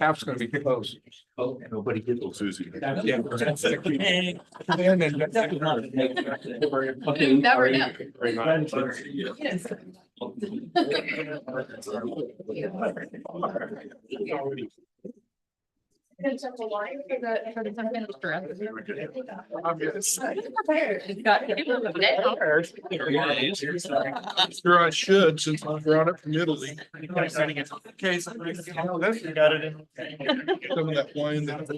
Half's gonna be close. Oh, nobody gets. Well, Susie. Yeah. You never know. Yes. It's got people over there. Sure I should, since I brought it from Italy. Okay, so you got it in. Some of that wine that.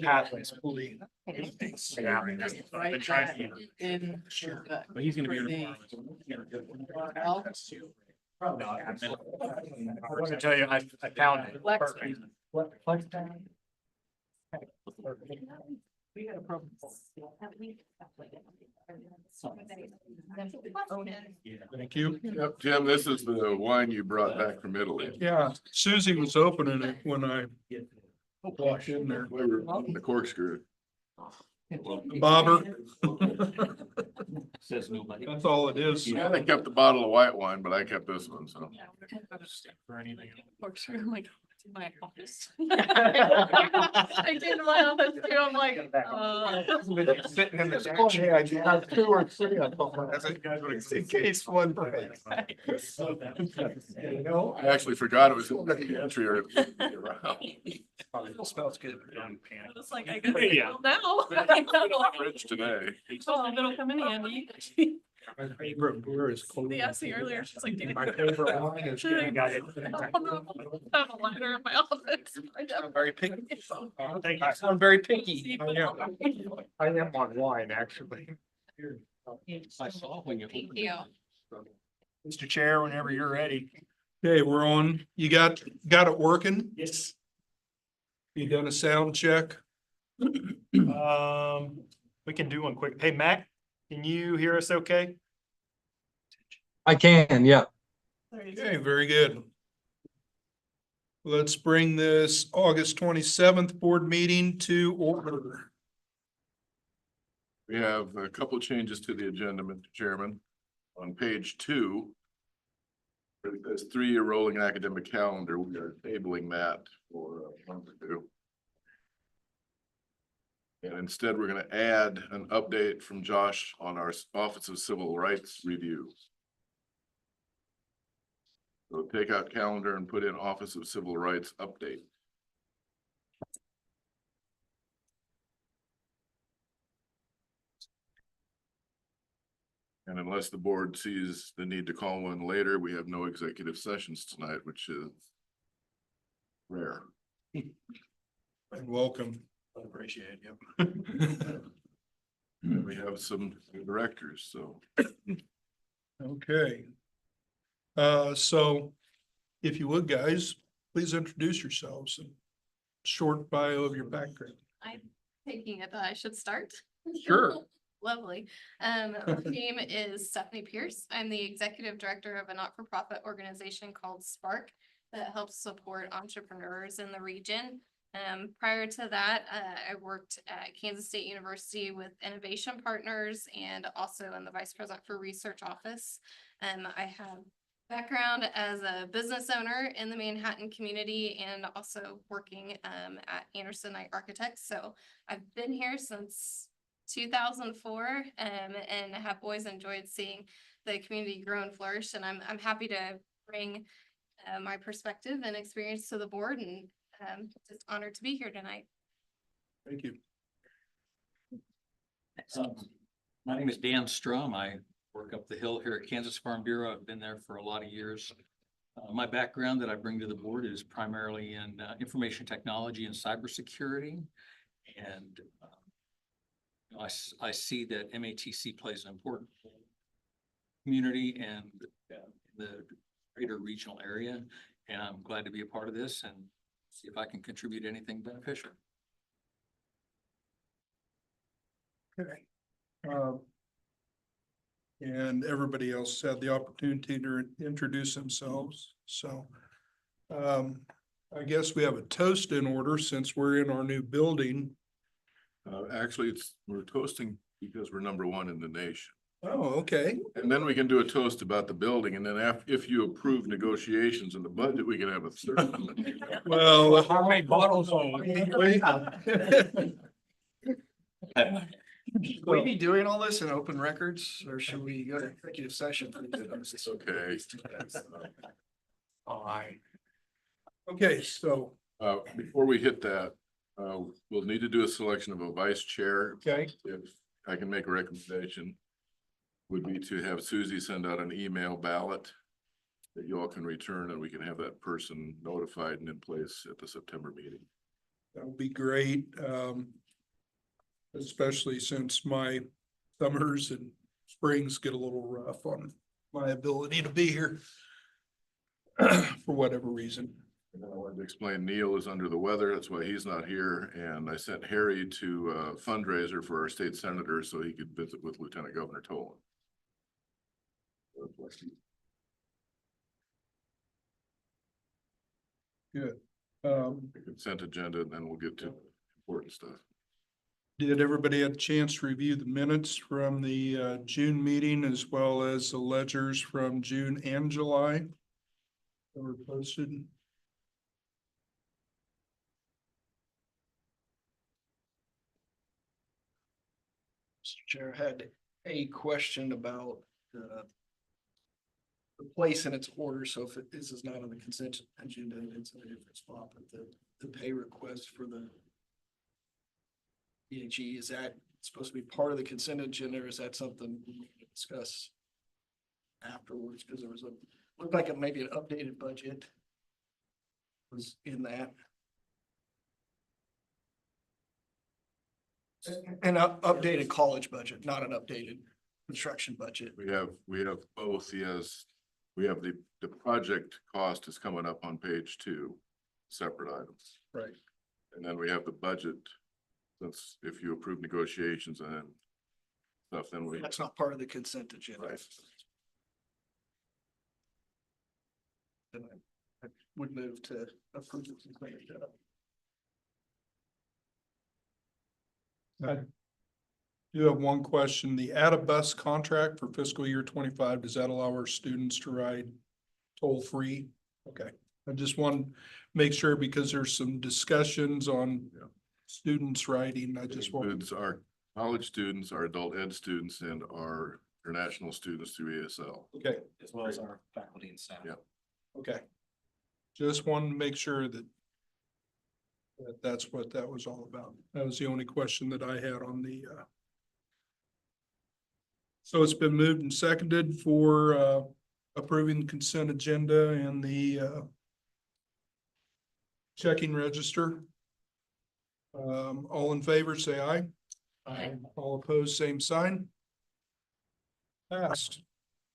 But he's gonna be here tomorrow. Probably not. I was gonna tell you, I found it. Perfect. We had a problem. Thank you. Yep, Jim, this is the wine you brought back from Italy. Yeah, Susie was opening it when I walked in there. We were on the corkscrew. Bobber, Says nobody. that's all it is. Yeah, they kept the bottle of white wine, but I kept this one, so. For anything. I'm like, it's in my office. I did in my office too, I'm like, Sitting in this corner, I have two or three of them. In case one breaks. I actually forgot it was in the entry or. Smells good. it's like, I gotta Yeah. go now. Fridge today. Oh, it'll come in handy. My favorite beer is. The Essie earlier, she's like, dude. My favorite wine is. I Got it. have a lighter in my office. I'm very picky. Thank you. I'm very picky. I am on wine, actually. I saw when you. Thank you. Mr. Chair, whenever you're ready. Okay, we're on. You got it working? Yes. You done a sound check? We can do one quick. Hey, Mac, can you hear us okay? I can, yeah. Okay, very good. Let's bring this August 27th board meeting to order. We have a couple of changes to the agenda, Mr. Chairman. On page 2. For this 3-year rolling academic calendar, we are tabling that for a month or two. And instead, we're gonna add an update from Josh on our Office of Civil Rights review. So take out calendar and put in Office of Civil Rights update. And unless the board sees the need to call one later, we have no executive sessions tonight, which is rare. And welcome. Appreciate it. And we have some directors, so. Okay. So if you would, guys, please introduce yourselves and short bio of your background. I'm taking it that I should start. Sure. Lovely. My name is Stephanie Pierce. I'm the executive director of a not-for-profit organization called Spark that helps support entrepreneurs in the region. Prior to that, I worked at Kansas State University with Innovation Partners and also in the Vice President for Research Office. I have background as a business owner in the Manhattan community and also working at Anderson Knight Architects. So I've been here since 2004 and have always enjoyed seeing the community grow and flourish. And I'm happy to bring my perspective and experience to the board, and just honored to be here tonight. Thank you. My name is Dan Strum. I work up the hill here at Kansas Farm Bureau. I've been there for a lot of years. My background that I bring to the board is primarily in information technology and cybersecurity. And I see that MATC plays an important role in the community and the greater regional area. And I'm glad to be a part of this and see if I can contribute anything beneficial. Okay. And everybody else had the opportunity to introduce themselves, so. I guess we have a toast in order since we're in our new building. Actually, we're toasting because we're #1 in the nation. Oh, okay. And then we can do a toast about the building, and then if you approve negotiations in the budget, we can have a third. Well. How many bottles Should we be doing all this in open records or should we go to executive session? It's okay. Okay, so, Before we hit that, we'll need to do a selection of a vice chair. okay, If I can make a recommendation, would be to have Susie send out an email ballot that you all can return, and we can have that person notified and in place at the September meeting. that would be great. Especially since my summers and springs get a little rough on my ability to be here for whatever reason. And then I wanted to explain Neil is under the weather, that's why he's not here, and I sent Harry to a fundraiser for our state senator so he could visit with Lieutenant Governor Tolan. Good. The consent agenda, and then we'll get to important stuff. Did everybody have a chance to review the minutes from the June meeting as well as the ledgers from June and July that were posted? Mr. Chair, I had a question about the place in its order. So if this is not on the consent agenda, it's in a different spot, but the pay request for the PHE, is that supposed to be part of the consent agenda or is that something we need to discuss afterwards? Because there was looked like maybe an updated budget was in that. An updated college budget, not an updated construction budget. We have both, yes. We have the project cost is coming up on page 2, separate items. Right. And then we have the budget, since if you approve negotiations and stuff, then we. That's not part of the consent agenda. Right. Then I would move to approve the consent agenda. I do have one question. The Add-a-Bus contract for fiscal year 25, does that allow our students to ride toll-free? Okay, I just want to make sure because there's some discussions on Yeah. students riding. I just want. Includes our college students, our adult ed students, and our international students through ESL. Okay, As well as our faculty and staff. Yeah. okay. Just wanted to make sure that that's what that was all about. That was the only question that I had on the So it's been moved and seconded for approving the consent agenda and the checking register. All in favor, say aye. Aye. All opposed, same sign. Passed.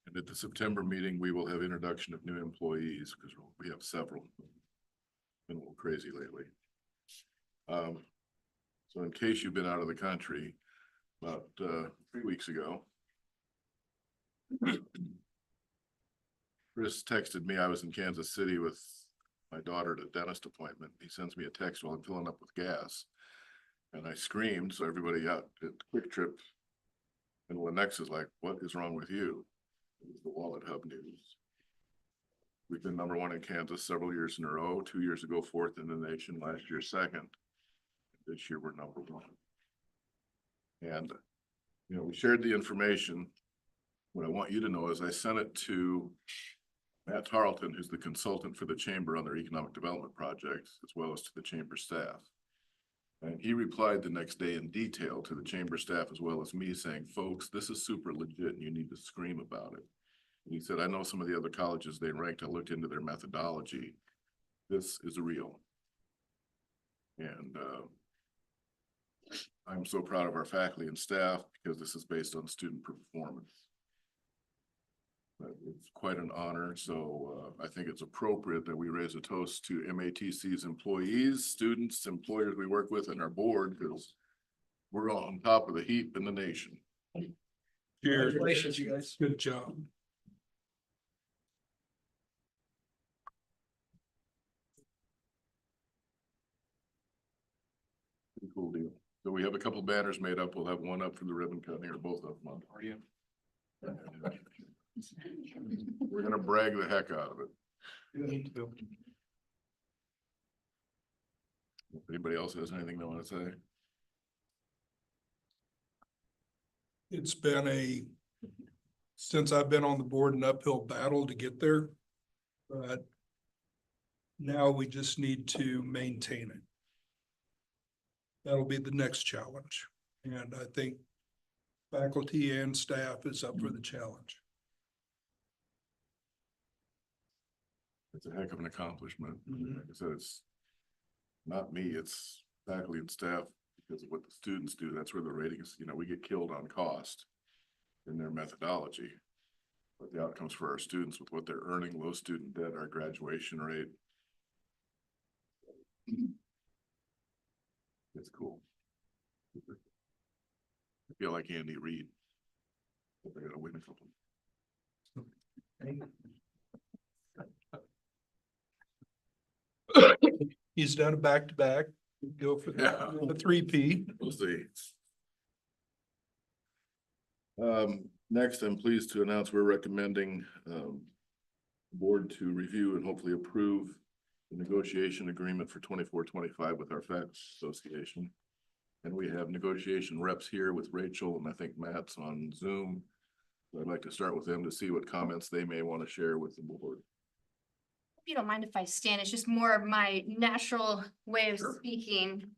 And at the September meeting, we will have introduction of new employees because we have several. Been a little crazy lately. So in case you've been out of the country, about 3 weeks ago, Chris texted me. I was in Kansas City with my daughter at a dentist appointment. He sends me a text while I'm filling up with gas. And I screamed, so everybody out at Quick Trip and Lenex is like, what is wrong with you? It was the Wallet Hub news. We've been #1 in Kansas several years in a row, 2 years ago, 4th in the nation, last year, 2nd. This year, we're #1. And, you know, we shared the information. What I want you to know is I sent it to Matt Tarleton, who's the consultant for the chamber on their economic development projects, as well as to the chamber staff. And he replied the next day in detail to the chamber staff as well as me saying, folks, this is super legit and you need to scream about it. And he said, I know some of the other colleges they ranked, I looked into their methodology. This is real. And I'm so proud of our faculty and staff because this is based on student performance. But it's quite an honor, so I think it's appropriate that we raise a toast to MATC's employees, students, employers we work with, and our board, because we're on top of the heap in the nation. Cheers. Congratulations, you guys. Good job. Pretty cool deal. So we have a couple banners made up. We'll have one up for the ribbon cutting or both of them. Are you? We're gonna brag the heck out of it. If anybody else has anything they wanna say? It's been since I've been on the board, an uphill battle to get there. But now we just need to maintain it. That'll be the next challenge. And I think faculty and staff is up for the challenge. It's a heck of an accomplishment. Mhm. Like I said, it's not me, it's faculty and staff, because of what the students do. That's where the ratings, we get killed on cost in their methodology. But the outcomes for our students with what they're earning, low student debt, our graduation rate. It's cool. I feel like Andy Reid. They're gonna win a couple. He's done a back-to-back, go for Yeah. the 3P. We'll see. Next, I'm pleased to announce we're recommending, board to review and hopefully approve the negotiation agreement for 24-25 with our Faculty Association. And we have negotiation reps here with Rachel, and I think Matt's on Zoom. So I'd like to start with them to see what comments they may want to share with the board. If you don't mind if I stand, it's just more of my natural way of Sure. speaking.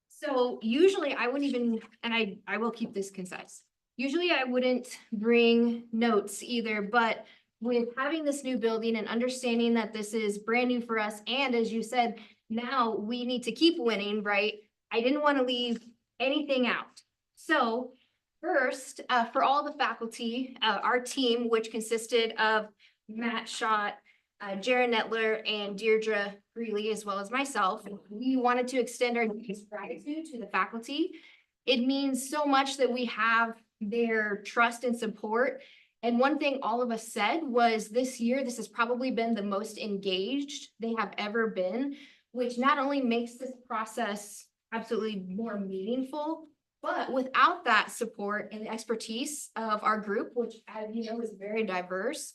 So usually I wouldn't even, and I will keep this concise. Usually I wouldn't bring notes either, but with having this new building and understanding that this is brand new for us, and as you said, now we need to keep winning, right? I didn't want to leave anything out. So first, for all the faculty, our team, which consisted of Matt Schott, Jaron Netler and Deirdre Greeley, as well as myself, we wanted to extend our deepest gratitude to the faculty. It means so much that we have their trust and support. And one thing all of us said was this year, this has probably been the most engaged they have ever been, which not only makes this process absolutely more meaningful, but without that support and the expertise of our group, which as you know is very diverse,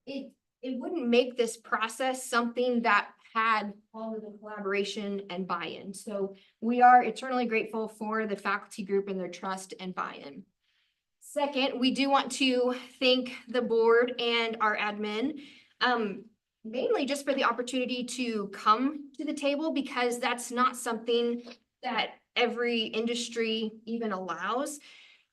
it wouldn't make this process something that had all of the collaboration and buy-in. So we are eternally grateful for the faculty group and their trust and buy-in. Second, we do want to thank the board and our admin, mainly just for the opportunity to come to the table, because that's not something that every industry even allows.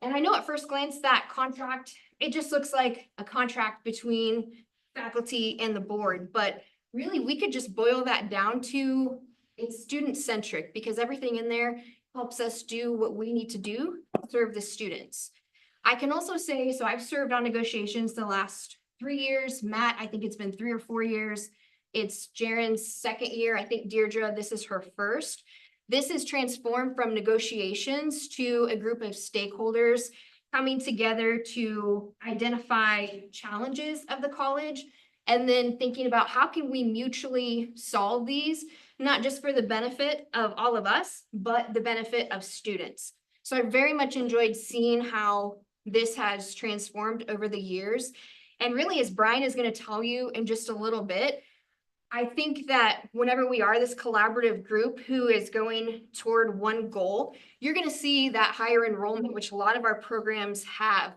And I know at first glance that contract, it just looks like a contract between faculty and the board, but really we could just boil that down to it's student centric, because everything in there helps us do what we need to do to serve the students. I can also say, so I've served on negotiations the last 3 years. Matt, I think it's been 3 or 4 years. It's Jaren's second year. I think Deirdre, this is her first. This is transformed from negotiations to a group of stakeholders coming together to identify challenges of the college and then thinking about how can we mutually solve these, not just for the benefit of all of us, but the benefit of students. So I very much enjoyed seeing how this has transformed over the years. And really, as Brian is going to tell you in just a little bit, I think that whenever we are this collaborative group who is going toward one goal, you're going to see that higher enrollment, which a lot of our programs have.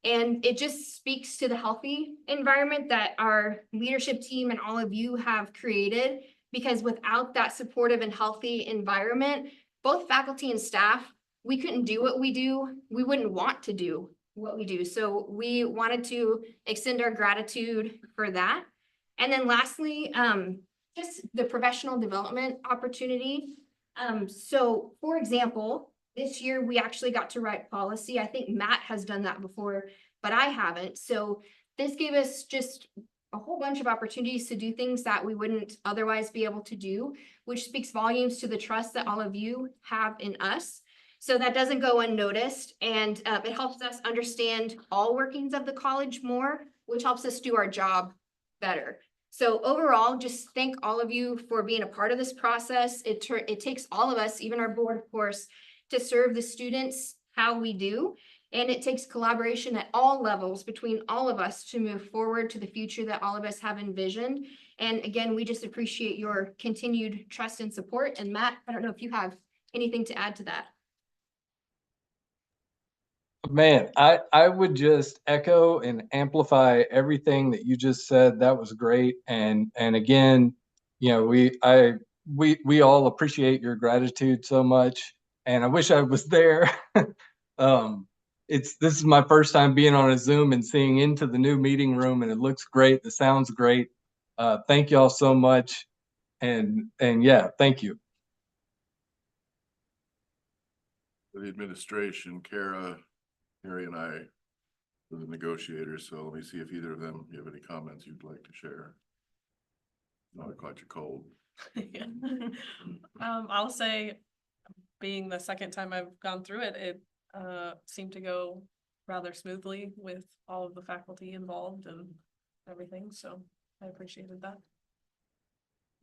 And it just speaks to the healthy environment that our leadership team and all of you have created, because without that supportive and healthy environment, both faculty and staff, we couldn't do what we do. We wouldn't want to do what we do. So we wanted to extend our gratitude for that. And then lastly, just the professional development opportunity. So for example, this year we actually got to write policy. I think Matt has done that before, but I haven't. So this gave us just a whole bunch of opportunities to do things that we wouldn't otherwise be able to do, which speaks volumes to the trust that all of you have in us. So that doesn't go unnoticed, and it helps us understand all workings of the college more, which helps us do our job better. So overall, just thank all of you for being a part of this process. It takes all of us, even our board, of course, to serve the students how we do. And it takes collaboration at all levels between all of us to move forward to the future that all of us have envisioned. And again, we just appreciate your continued trust and support. And Matt, I don't know if you have anything to add to that. Man, I would just echo and amplify everything that you just said. That was great. And again, you know, we all appreciate your gratitude so much. And I wish I was there. This is my first time being on a Zoom and seeing into the new meeting room, and it looks great. The sound's great. Thank y'all so much. And yeah, thank you. For the administration, Kara, Harry and I are the negotiators, so let me see if either of them, you have any comments you'd like to share. No, I caught you cold. I'll say, being the second time I've gone through it, it seemed to go rather smoothly with all of the faculty involved and everything, so I appreciated that.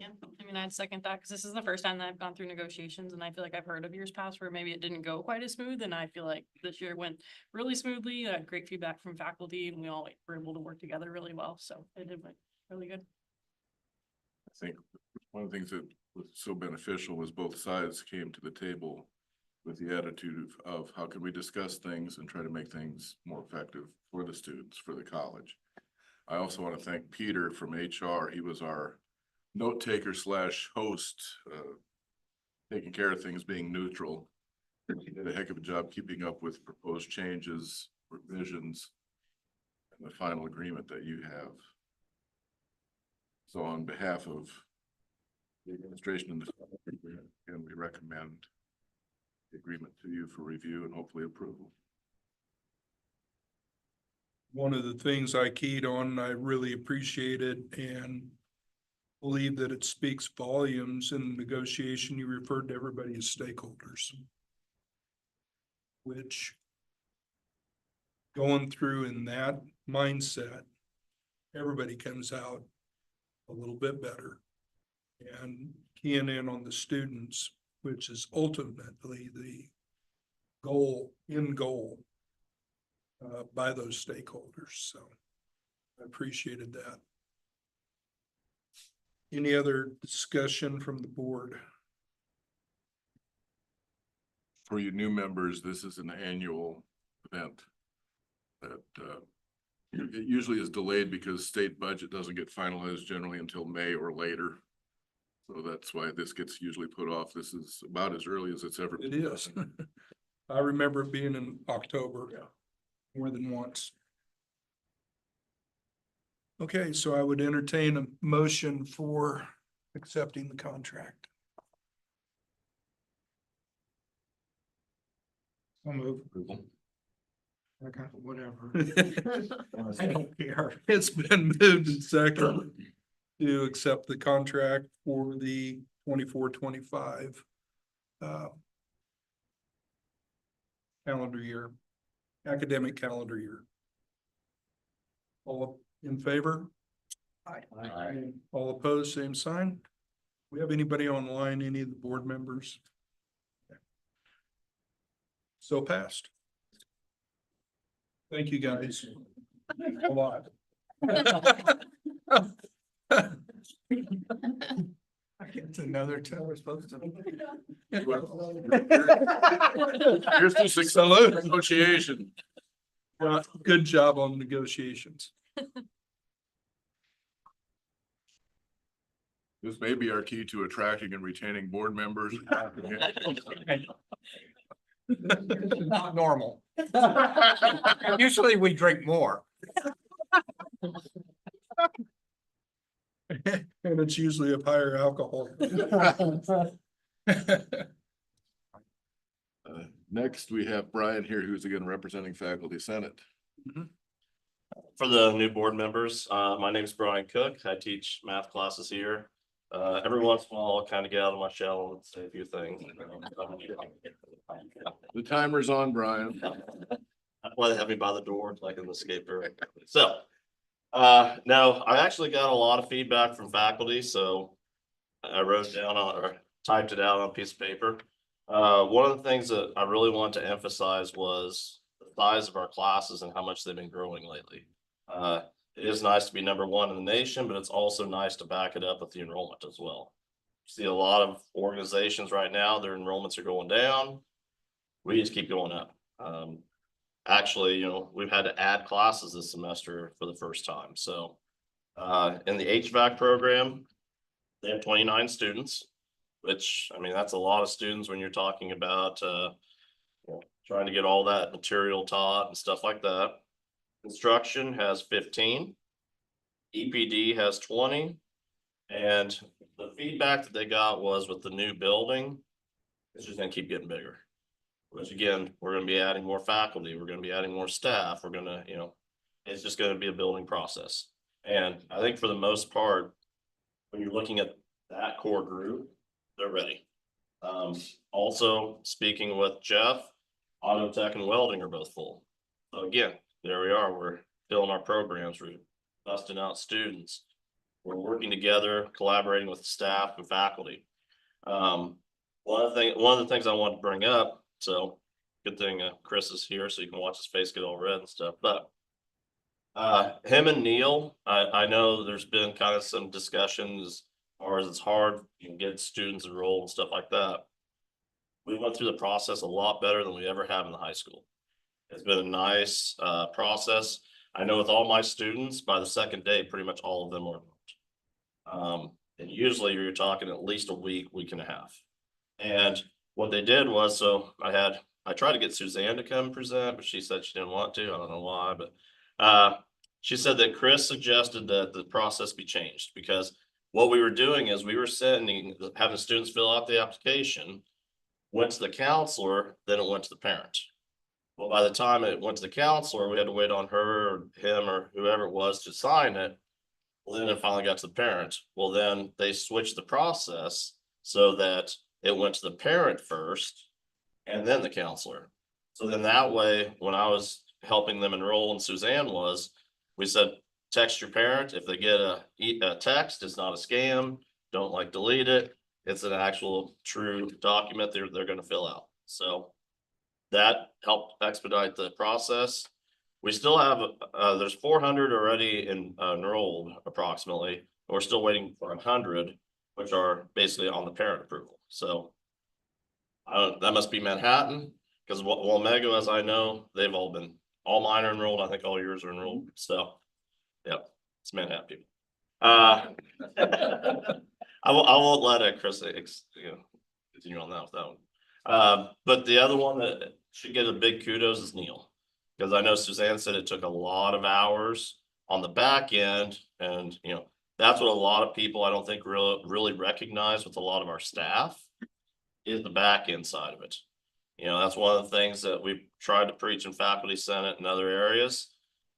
Yeah, I mean, I'd second that because this is the first time that I've gone through negotiations, and I feel like I've heard of years past where maybe it didn't go quite as smooth, and I feel like this year went really smoothly. I had great feedback from faculty, and we all were able to work together really well, so it did went really good. I think one of the things that was so beneficial was both sides came to the table with the attitude of how can we discuss things and try to make things more effective for the students, for the college. I also want to thank Peter from HR. He was our note taker / host, taking care of things, being neutral. He did a heck of a job keeping up with proposed changes, revisions, and the final agreement that you have. So on behalf of the administration and we recommend the agreement to you for review and hopefully approval. One of the things I keyed on, I really appreciated and believe that it speaks volumes in the negotiation. You referred to everybody as stakeholders, which going through in that mindset, everybody comes out a little bit better. And keying in on the students, which is ultimately the end goal by those stakeholders. So I appreciated that. Any other discussion from the board? For you new members, this is an annual event that it usually is delayed because state budget doesn't get finalized generally until May or later. So that's why this gets usually put off. This is about as early as it's ever been. It is. I remember it being in October. Yeah. More than once. Okay, so I would entertain a motion for accepting the contract. I'll move. Okay, whatever. I don't care. It's been moved and seconded to accept the contract for the 24-25 calendar year, academic calendar year. All in favor? Aye. All opposed, same sign. We have anybody online, any of the board members? So passed. Thank you, guys. A lot. It's another time we're supposed to. Here's the successful negotiation. Good job on negotiations. This may be our key to attracting and retaining board members. Not normal. Usually we drink more. And it's usually of higher alcohol. Next, we have Brian here, who's again representing Faculty Senate. For the new board members, my name is Brian Cook. I teach math classes here. Every once in a while, I'll kind of get out of my shell and say a few things. The timer's on, Brian. Well, they have me by the door so I can escape her. So, no, I actually got a lot of feedback from faculty, so I wrote down or typed it out on a piece of paper. One of the things that I really want to emphasize was the size of our classes and how much they've been growing lately. It is nice to be number one in the nation, but it's also nice to back it up with the enrollment as well. See a lot of organizations right now, their enrollments are going down. We just keep going up. Actually, we've had to add classes this semester for the first time. So in the HVAC program, they have 29 students, which, I mean, that's a lot of students when you're talking about trying to get all that material taught and stuff like that. Construction has 15. EPD has 20. And the feedback that they got was with the new building, it's just gonna keep getting bigger. Which again, we're gonna be adding more faculty, we're gonna be adding more staff, we're gonna, it's just gonna be a building process. And I think for the most part, when you're looking at that core group, they're ready. Also, speaking with Jeff, auto tech and welding are both full. So again, there we are, we're filling our programs, we're busting out students. We're working together, collaborating with staff and faculty. One of the things I want to bring up, so good thing Chris is here so you can watch his face get all red and stuff, but him and Neil, I know there's been kind of some discussions as far as it's hard, you can get students enrolled and stuff like that. We went through the process a lot better than we ever have in the high school. It's been a nice process. I know with all my students, by the second day, pretty much all of them are enrolled. And usually you're talking at least a week, week and a half. And what they did was, so I tried to get Suzanne to come present, but she said she didn't want to. I don't know why, but she said that Chris suggested that the process be changed, because what we were doing is we were having students fill out the application, went to the counselor, then it went to the parent. Well, by the time it went to the counselor, we had to wait on her or him or whoever it was to sign it. Well, then it finally got to the parent. Well, then they switched the process so that it went to the parent first and then the counselor. So then that way, when I was helping them enroll and Suzanne was, we said, text your parent. If they get a text, it's not a scam. Don't delete it. It's an actual true document they're going to fill out. So that helped expedite the process. We still have, there's 400 already enrolled approximately. We're still waiting for 100, which are basically on the parent approval. So that must be Manhattan, because Wamego, as I know, all mine are enrolled. I think all yours are enrolled. So, yep, it's Manhattan people. I won't let Chris, continue on that with that one. But the other one that should get a big kudos is Neil. Because I know Suzanne said it took a lot of hours on the back end. And, that's what a lot of people I don't think really recognize with a lot of our staff is the back end side of it. That's one of the things that we've tried to preach in faculty senate and other areas.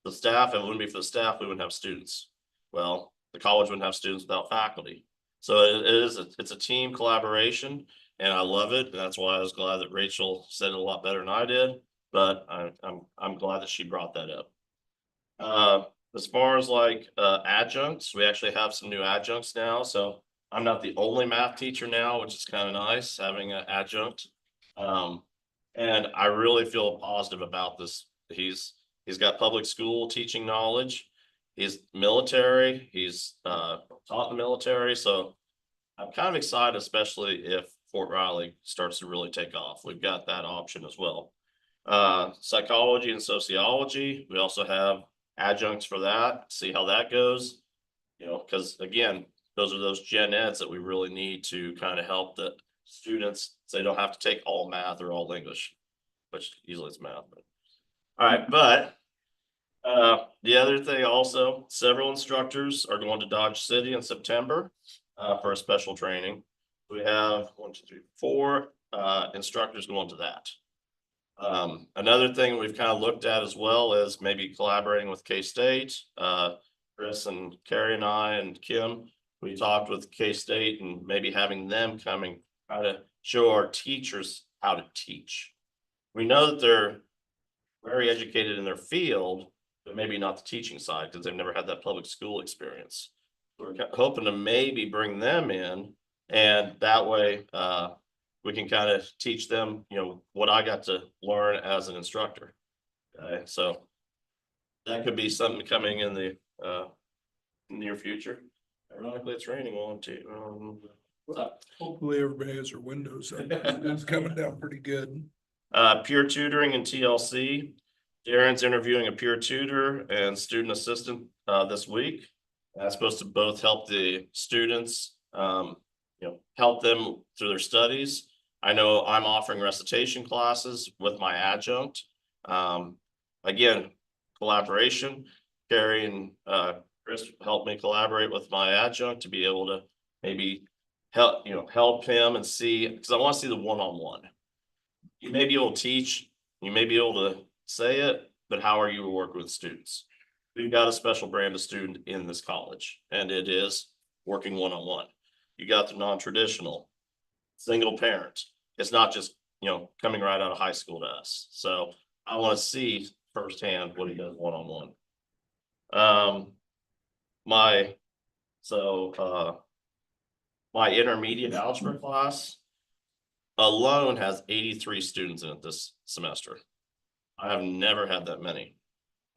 The staff, if it wouldn't be for the staff, we wouldn't have students. Well, the college wouldn't have students without faculty. So it's a team collaboration, and I love it. And that's why I was glad that Rachel said it a lot better than I did. But I'm glad that she brought that up. As far as adjuncts, we actually have some new adjuncts now. So I'm not the only math teacher now, which is kind of nice having an adjunct. And I really feel positive about this. He's got public school teaching knowledge. He's military. He's taught in the military. So I'm kind of excited, especially if Fort Riley starts to really take off. We've got that option as well. Psychology and sociology. We also have adjuncts for that. See how that goes. Because again, those are those gen eds that we really need to kind of help the students so they don't have to take all math or all English, which usually it's math. But all right, but the other thing also, several instructors are going to Dodge City in September for a special training. We have 1, 2, 3, 4 instructors going to that. Another thing we've kind of looked at as well is maybe collaborating with K-State. Chris and Carrie and I and Kim, we talked with K-State and maybe having them coming try to show our teachers how to teach. We know that they're very educated in their field, but maybe not the teaching side because they've never had that public school experience. We're hoping to maybe bring them in, and that way we can kind of teach them, what I got to learn as an instructor. Okay, so that could be something coming in the near future. Ironically, it's raining on too. Hopefully everybody has their windows up. It's coming down pretty good. Peer tutoring and TLC. Darren's interviewing a peer tutor and student assistant this week. That's supposed to both help the students, help them through their studies. I know I'm offering recitation classes with my adjunct. Again, collaboration. Carrie and Chris helped me collaborate with my adjunct to be able to maybe help him and see, because I want to see the one-on-one. You may be able to teach, you may be able to say it, but how are you working with students? We've got a special brand of student in this college, and it is working one-on-one. You got the non-traditional, single parent. It's not just, coming right out of high school to us. So I want to see firsthand what he does one-on-one. My intermediate algebra class alone has 83 students in it this semester. I have never had that many.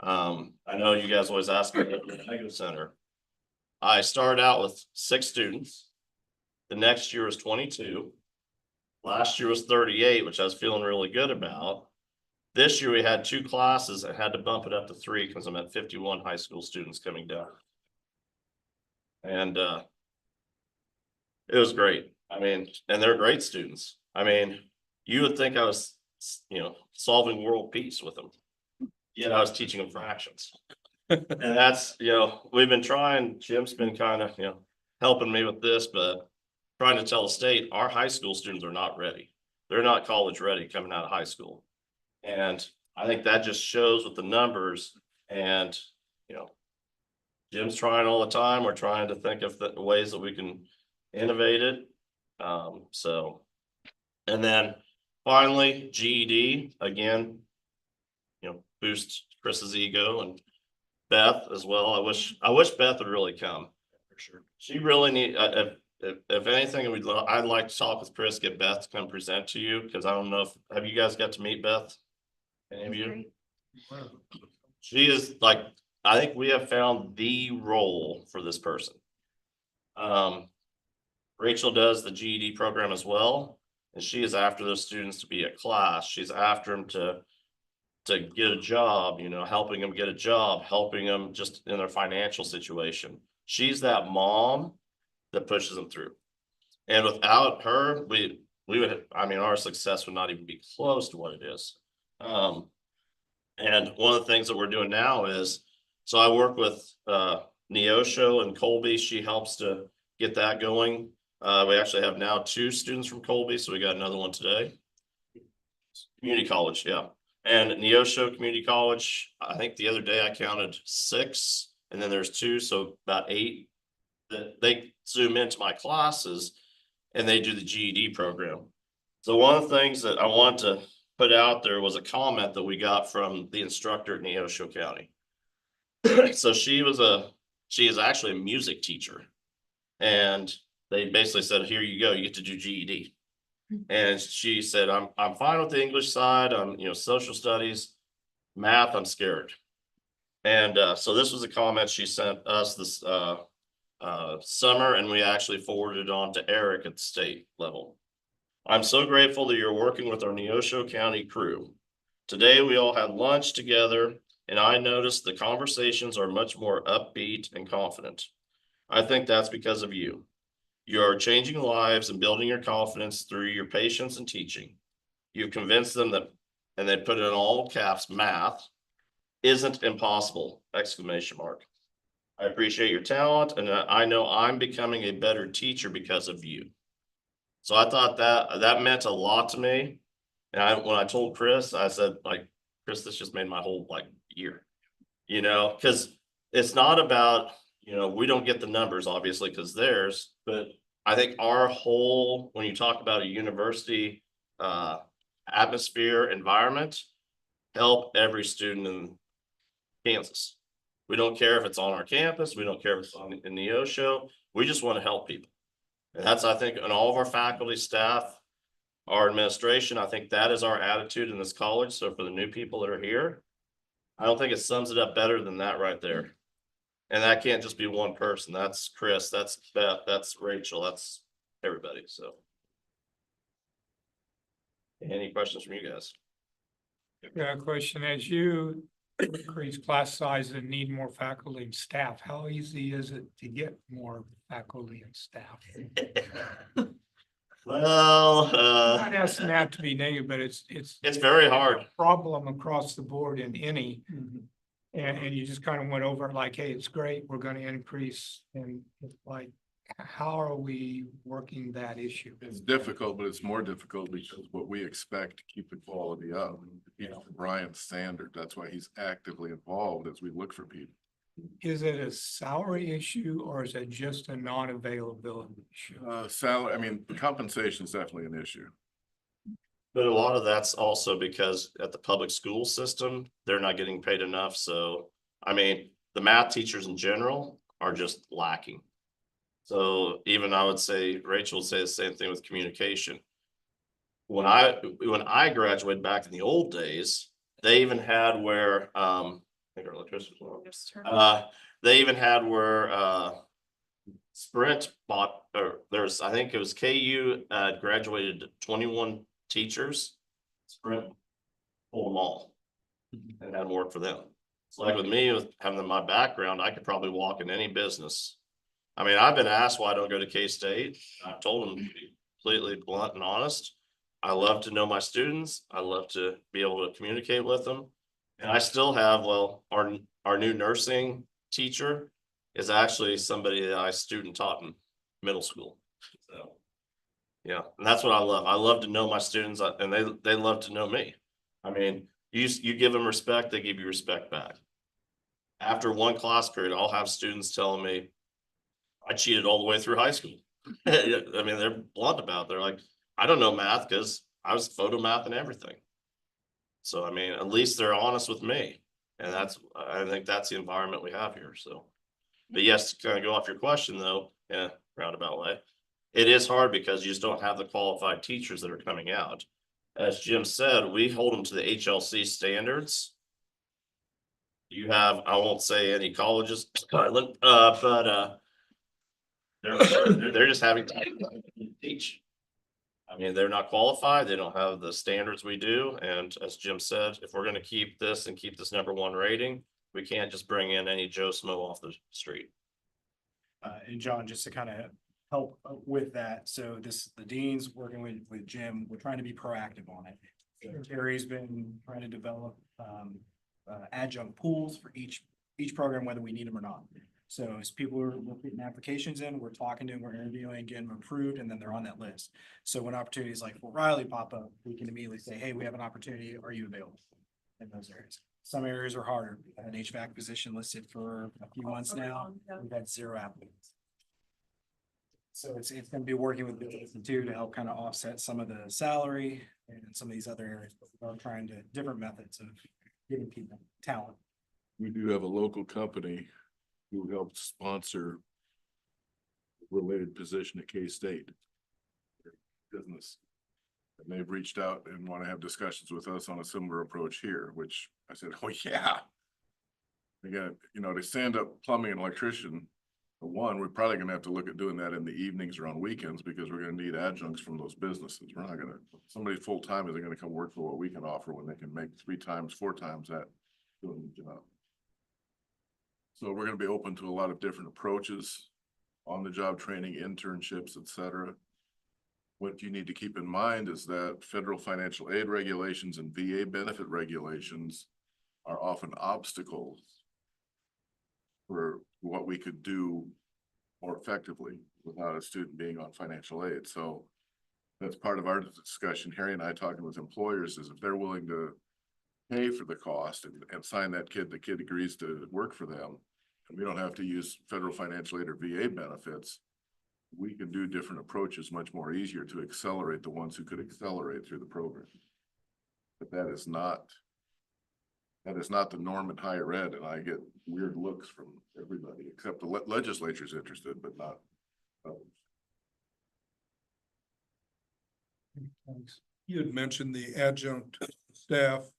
I know you guys always ask me at the Mega Center. I started out with 6 students. The next year was 22. Last year was 38, which I was feeling really good about. This year we had 2 classes and had to bump it up to 3 because I'm at 51 high school students coming down. And it was great. I mean, and they're great students. I mean, you would think I was, solving world peace with them. Yet I was teaching them fractions. And that's, we've been trying, Jim's been kind of, helping me with this, but trying to tell the state, our high school students are not ready. They're not college ready coming out of high school. And I think that just shows with the numbers and, Jim's trying all the time. We're trying to think of the ways that we can innovate it. And then finally, GED, again, boost Chris's ego and Beth as well. I wish Beth would really come. For sure. She really need, if anything, I'd like to talk with Chris, get Beth to come present to you, because I don't know have you guys got to meet Beth? Any of you? She is like, I think we have found the role for this person. Rachel does the GED program as well, and she is after those students to be at class. She's after them to get a job, helping them get a job, helping them just in their financial situation. She's that mom that pushes them through. And without her, we would, our success would not even be close to what it is. And one of the things that we're doing now is, so I work with Neosho and Colby. She helps to get that going. We actually have now 2 students from Colby, so we got another one today. Community college, yeah. And Neosho Community College, I think the other day I counted 6, and then there's 2, so about 8 that they zoom into my classes and they do the GED program. So one of the things that I want to put out there was a comment that we got from the instructor at Neosho County. So she is actually a music teacher, and they basically said, here you go, you get to do GED. And she said, I'm fine with the English side. I'm, social studies, math, I'm scared. And so this was a comment she sent us this summer, and we actually forwarded it on to Eric at the state level. I'm so grateful that you're working with our Neosho County crew. Today, we all had lunch together, and I noticed the conversations are much more upbeat and confident. I think that's because of you. You are changing lives and building your confidence through your patience and teaching. You've convinced them that, and they put it in all caps, math isn't impossible, ! I appreciate your talent, and I know I'm becoming a better teacher because of you. So I thought that meant a lot to me. And when I told Chris, I said, Chris, this just made my whole year, because it's not about, we don't get the numbers obviously because theirs, but I think our whole, when you talk about a university atmosphere, environment, help every student in Kansas. We don't care if it's on our campus. We don't care if it's in Neosho. We just want to help people. And that's, I think, in all of our faculty, staff, our administration, I think that is our attitude in this college. So for the new people that are here, I don't think it sums it up better than that right there. And that can't just be one person. That's Chris, that's Beth, that's Rachel, that's everybody, so. Any questions from you guys? Yeah, question, as you increase class size and need more faculty and staff, how easy is it to get more faculty and staff? Well, Not asking that to be negative, but it's. it's very hard. Problem across the board in any. And you just kind of went over it like, hey, it's great, we're gonna increase, and it's like, how are we working that issue? It's difficult, but it's more difficult because what we expect to keep the quality up, you know, Brian's standard. That's why he's actively involved as we look for people. Is it a salary issue or is it just a non-availability issue? Salary, I mean, compensation is definitely an issue. But a lot of that's also because at the public school system, they're not getting paid enough. So, I mean, the math teachers in general are just lacking. So even I would say, Rachel would say the same thing with communication. When I graduated back in the old days, they even had where, I think our electricity was on. Just turn- They even had where, Sprint bought, or there's, I think it was KU, graduated 21 teachers. Sprint pulled them all and had work for them. It's like with me, with having my background, I could probably walk in any business. I mean, I've been asked why I don't go to K-State. I've told them to be completely blunt and honest. I love to know my students. I love to be able to communicate with them. And I still have, well, our new nursing teacher is actually somebody that I student taught in middle school. So, yeah, and that's what I love. I love to know my students and they love to know me. I mean, you give them respect, they give you respect back. After one class period, I'll have students telling me I cheated all the way through high school. I mean, they're blunt about it. They're like, I don't know math because I was photo math and everything. So, I mean, at least they're honest with me. And I think that's the environment we have here, so. But yes, to kind of go off your question though, in a roundabout way, it is hard because you just don't have the qualified teachers that are coming out. As Jim said, we hold them to the HLC standards. You have, I won't say any colleges, Skyland, but they're just having to teach. I mean, they're not qualified. They don't have the standards we do. And as Jim said, if we're going to keep this and keep this #1 rating, we can't just bring in any Joe Smo off the street. And John, just to kind of help with that, so the dean's working with Jim, we're trying to be proactive on it. So Terry's been trying to develop adjunct pools for each program, whether we need them or not. So as people are putting applications in, we're talking to them, we're interviewing, getting them approved, and then they're on that list. So when opportunities like Fort Riley pop up, we can immediately say, hey, we have an opportunity, are you available in those areas? Some areas are harder. We have an HVAC position listed for a few months now. We've had 0 applicants. So it's gonna be working with business too to help kind of offset some of the salary and some of these other areas, but we're trying to different methods of getting people talent. We do have a local company who helped sponsor a related position at K-State business. And they've reached out and want to have discussions with us on a similar approach here, which I said, oh, yeah. Again, you know, to stand up plumbing and electrician, for one, we're probably gonna have to look at doing that in the evenings or on weekends because we're gonna need adjuncts from those businesses. We're not gonna, somebody full-time isn't gonna come work for what we can offer when they can make 3 times, 4 times that doing the job. So we're gonna be open to a lot of different approaches, on-the-job training, internships, et cetera. What you need to keep in mind is that federal financial aid regulations and VA benefit regulations are often obstacles for what we could do more effectively without a student being on financial aid. So that's part of our discussion. Harry and I talking with employers is if they're willing to pay for the cost and sign that kid, the kid agrees to work for them. And we don't have to use federal financial aid or VA benefits. We can do different approaches much more easier to accelerate the ones who could accelerate through the program. But that is not the norm in higher ed, and I get weird looks from everybody, except the legislature's interested, but not others. Thanks. You had mentioned the adjunct staff.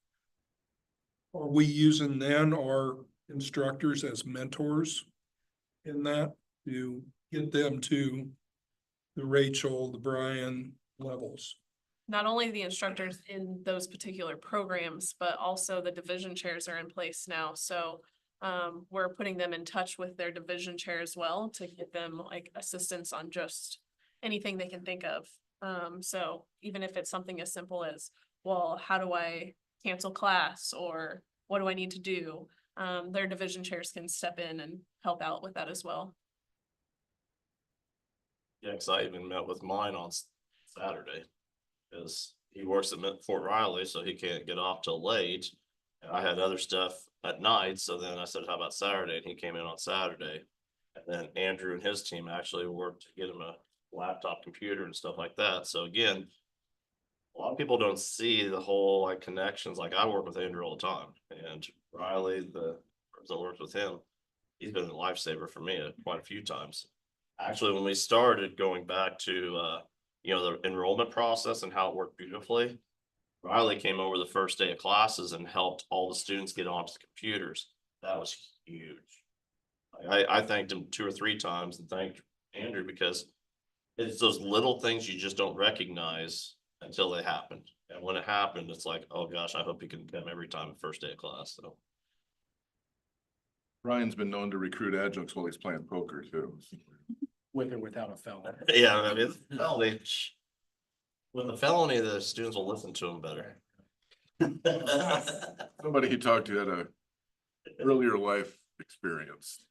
Are we using then our instructors as mentors in that to get them to the Rachel, the Brian levels? Not only the instructors in those particular programs, but also the division chairs are in place now, so. We're putting them in touch with their division chair as well to get them like assistance on just anything they can think of. So even if it's something as simple as, well, how do I cancel class or what do I need to do? Their division chairs can step in and help out with that as well. Yeah, cause I even met with mine on Saturday. Cause he works at Fort Riley, so he can't get off till late. And I had other stuff at night, so then I said, how about Saturday? And he came in on Saturday. And then Andrew and his team actually worked to get him a laptop computer and stuff like that. So again, a lot of people don't see the whole like connections. Like I work with Andrew all the time, and Riley, the person that works with him, he's been a lifesaver for me quite a few times. Actually, when we started going back to you know, the enrollment process and how it worked beautifully, Riley came over the first day of classes and helped all the students get onto the computers. That was huge. I thanked him 2 or 3 times and thanked Andrew because it's those little things you just don't recognize until they happen. And when it happened, it's like, oh gosh, I hope he can come every time first day of class. So Ryan's been known to recruit adjuncts while he's playing poker too. With or without a felon. yeah, I mean, it's a felony. With a felony, the students will listen to him better. Somebody he talked to had a earlier life experience.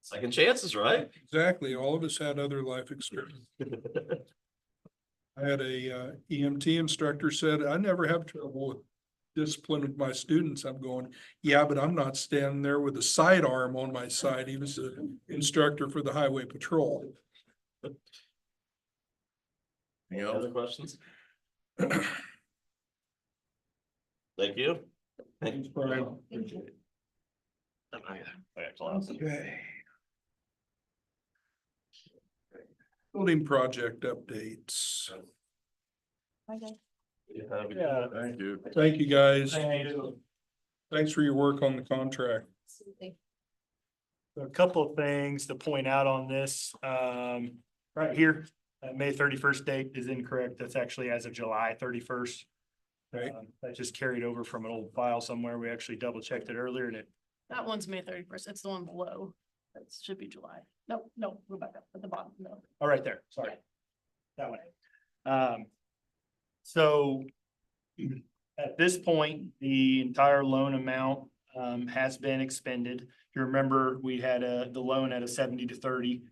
Second chances, right? Exactly. All of us had other life experience. I had a EMT instructor said, I never have trouble with discipline with my students. I'm going, yeah, but I'm not standing there with a sidearm on my side. He was an instructor for the highway patrol. Any other questions? Thank you. Thanks, Brian. I got class. Okay. Building project updates. Yeah. Thank you. Thank you, guys. Thanks for your work on the contract. A couple of things to point out on this, right here, May 31st date is incorrect. That's actually as of July 31st. Right. That just carried over from an old file somewhere. We actually double checked it earlier and it, That one's May 31st. It's the one below. That should be July. No, go back up at the bottom. No. oh, right there, sorry. That one. So at this point, the entire loan amount has been expended. If you remember, we had the loan at a 70-30.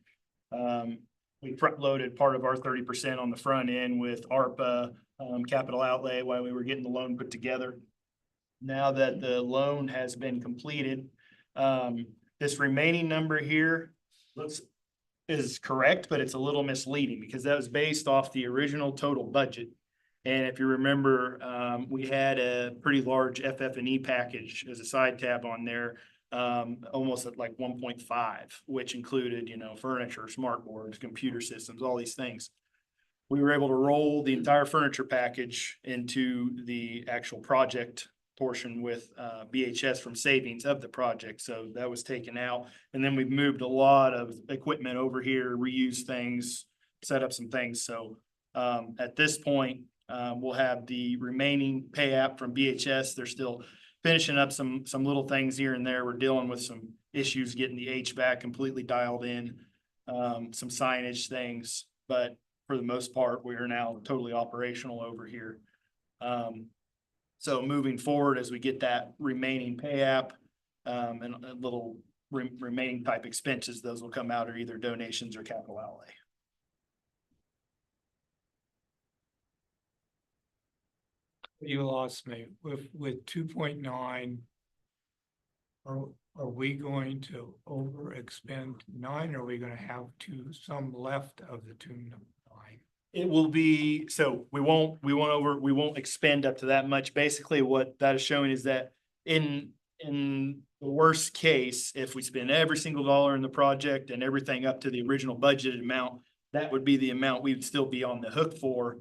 We front loaded part of our 30% on the front end with ARPA capital outlay while we were getting the loan put together. Now that the loan has been completed, this remaining number here is correct, but it's a little misleading because that was based off the original total budget. And if you remember, we had a pretty large FF&E package as a side tab on there, almost at like 1.5, which included, you know, furniture, smart boards, computer systems, all these things. We were able to roll the entire furniture package into the actual project portion with BHS from savings of the project. So that was taken out. And then we've moved a lot of equipment over here, reused things, set up some things. So at this point, we'll have the remaining pay app from BHS. They're still finishing up some little things here and there. We're dealing with some issues getting the HVAC completely dialed in, some signage things, but for the most part, we are now totally operational over here. So moving forward, as we get that remaining pay app, and a little remaining type expenses, those will come out of either donations or capital outlay. You lost me with 2.9. Are we going to over expend 9? Or are we gonna have some left of the 2.9? It will be, so we won't expend up to that much. Basically, what that is showing is that in the worst case, if we spend every single dollar in the project and everything up to the original budgeted amount, that would be the amount we would still be on the hook for,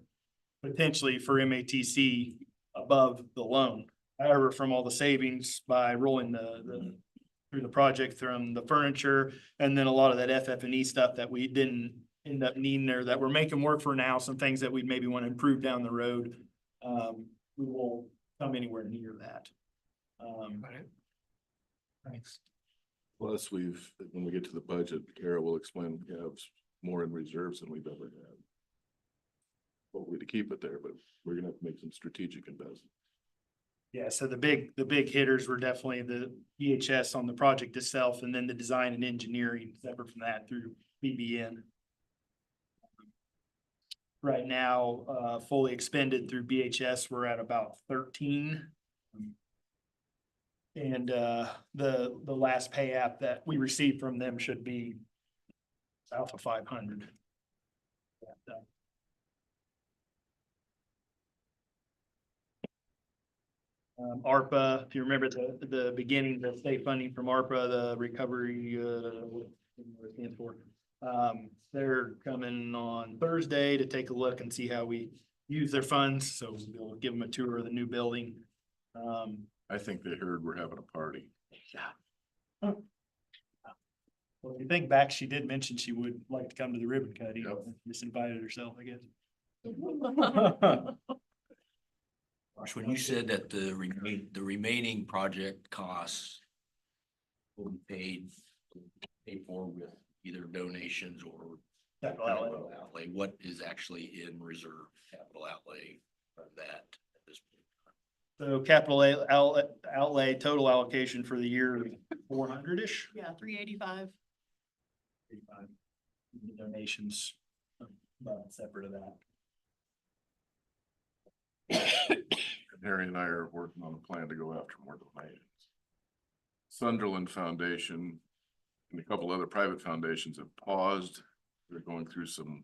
potentially for MATC above the loan. However, from all the savings by rolling through the project from the furniture and then a lot of that FF&E stuff that we didn't end up needing there that we're making work for now, some things that we maybe want to improve down the road. We won't come anywhere near that. Thanks. Plus, when we get to the budget, Kara will explain, we have more in reserves than we've ever had. Hopefully to keep it there, but we're gonna have to make some strategic investments. Yeah, so the big hitters were definitely the EHS on the project itself and then the design and engineering separate from that through BBN. Right now, fully expended through BHS, we're at about 13. And the last pay app that we received from them should be south of 500. ARPA, if you remember the beginning, the state funding from ARPA, the recovery, what it stands for. They're coming on Thursday to take a look and see how we use their funds, so we'll give them a tour of the new building. I think they heard we're having a party. Yeah. Well, if you think back, she did mention she would like to come to the ribbon cutting, Yep. just invited herself, I guess. Gosh, when you said that the remaining project costs will be paid for with either donations or Capital capital outlay, what is actually in reserve capital outlay of that at this point? So capital outlay, total allocation for the year, 400-ish. Yeah, 385. Donations, separate of that. Harry and I are working on a plan to go after more donations. Sunderland Foundation and a couple other private foundations have paused. They're going through some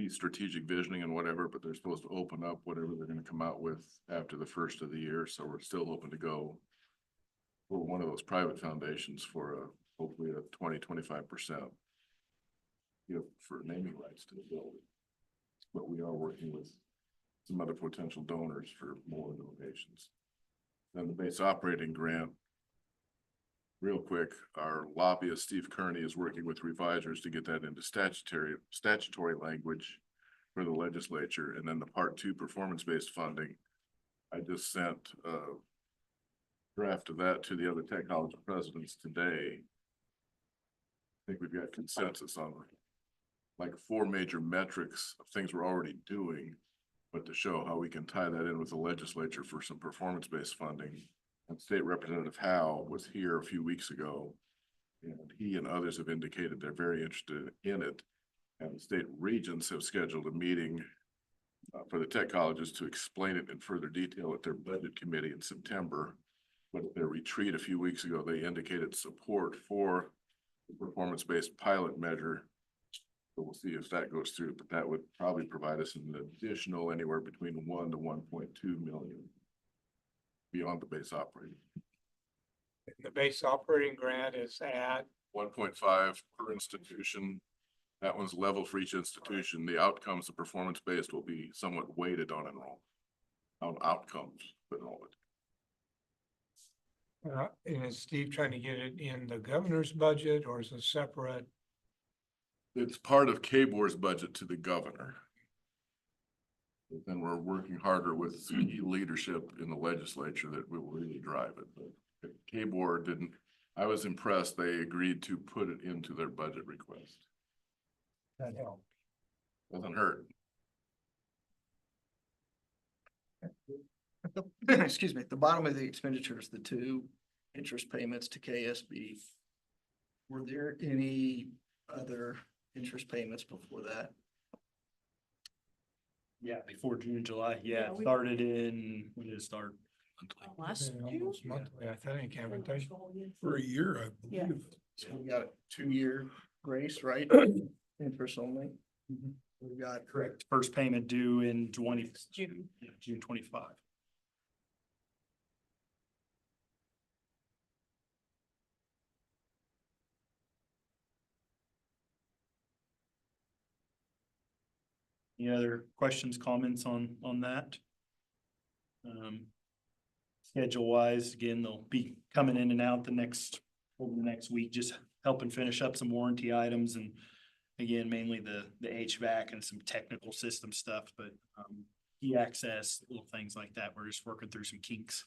strategic visioning and whatever, but they're supposed to open up whatever they're gonna come out with after the first of the year, so we're still open to go for one of those private foundations for hopefully a 20-25%. For naming rights to the building. But we are working with some other potential donors for more donations. Then the base operating grant. Real quick, our lobbyist, Steve Kearney, is working with revisers to get that into statutory language for the legislature. And then the part 2 performance-based funding. I just sent a draft of that to the other tech college presidents today. I think we've got consensus on like 4 major metrics of things we're already doing, but to show how we can tie that in with the legislature for some performance-based funding. And State Representative Howe was here a few weeks ago, and he and others have indicated they're very interested in it. And the state regents have scheduled a meeting for the tech colleges to explain it in further detail at their budget committee in September. But at their retreat a few weeks ago, they indicated support for the performance-based pilot measure. So we'll see if that goes through, but that would probably provide us an additional anywhere between 1 to 1.2 million beyond the base operating. The base operating grant is at 1.5 per institution. That one's level for each institution. The outcomes, the performance-based will be somewhat weighted on enrollment, on outcomes for enrollment. and is Steve trying to get it in the governor's budget or is it separate? It's part of KBOR's budget to the governor. But then we're working harder with key leadership in the legislature that will really drive it. But KBOR didn't, I was impressed. They agreed to put it into their budget request. That help? Doesn't hurt. Excuse me, at the bottom of the expenditures, the 2 interest payments to KSB. Were there any other interest payments before that? Yeah, before June, July. Yeah, Yeah, it we- started in, when did it start? Last Yeah, almost monthly, I think, haven't they? For a year, I Yeah. believe. So we got a 2-year grace, right? Interest only. We got Correct. First payment due in June. June 25. Any other questions, comments on that? schedule wise, again, they'll be coming in and out over the next week, just helping finish up some warranty items and again, mainly the HVAC and some technical system stuff, but key access, little things like that. We're just working through some kinks.